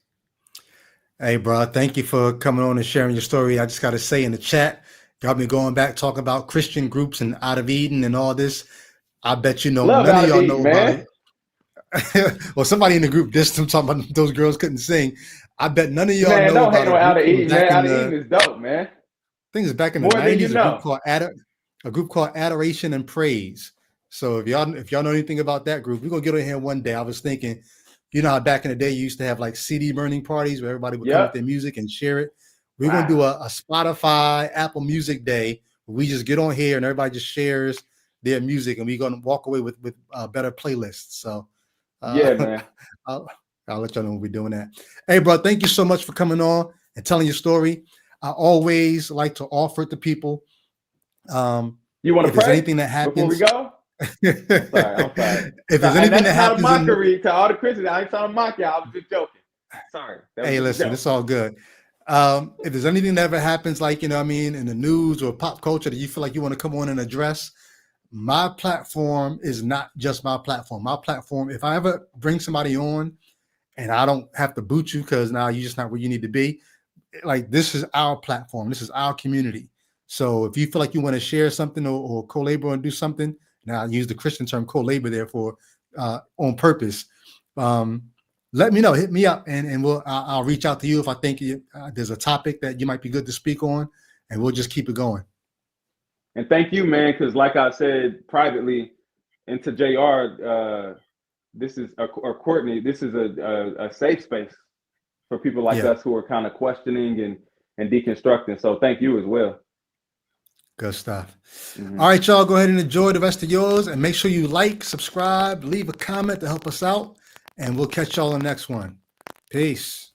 Hey, bro, thank you for coming on and sharing your story. I just got to say in the chat, y'all been going back talking about Christian groups and Out of Eden and all this. I bet you know Love none of Out of y'all Eden, know about man. it. Well, somebody in the group dissed them talking about those girls couldn't sing. I bet none of y'all Man, know don't hate about a on Out group of from Eden, man. back in Out of the Eden is dope, man. things back in the More than you 90s, know. a group called Adoration and Praise. So if y'all know anything about that group, we're gonna get on here one day. I was thinking, you know how back in the day you used to have like CD burning parties where everybody would come with Yep. their music and share it. We're gonna do Wow. a Spotify, Apple Music Day. We just get on here and everybody just shares their music, and we're gonna walk away with better playlists. So Yeah, uh, man. I'll, I'll let y'all know when we're doing that. Hey, bro, thank you so much for coming on and telling your story. I always like to offer it to people. You want If to there's pray anything that before we happens, go? I'm sorry. I'm sorry. If So, there's and anything that that's not a happens in the, mockery to all the Christians. I ain't trying to mock you. I was just joking. Sorry. That was hey, just a listen, joke. it's all good. If there's anything that ever happens, like, you know what I mean, in the news or pop culture that you feel like you want to come on and address, my platform is not just my platform. My platform, if I ever bring somebody on and I don't have to boot you because now you're just not where you need to be, like, this is our platform. This is our community. So if you feel like you want to share something or co-labor and do something, now I use the Christian term co-labor there for on purpose. Um, let me know, hit me up, and I'll reach out to you if I think there's a topic that you might be good to speak on, and we'll just keep it going. And thank you, man, because like I said privately, and to JR, this is or Courtney, this is a safe space for people like Yeah, us who are kind of questioning and deconstructing. So thank you as well. good stuff. Mm-hmm. All right, y'all, go ahead and enjoy the rest of yours, and make sure you like, subscribe, leave a comment to help us out, and we'll catch y'all in the next one. Peace.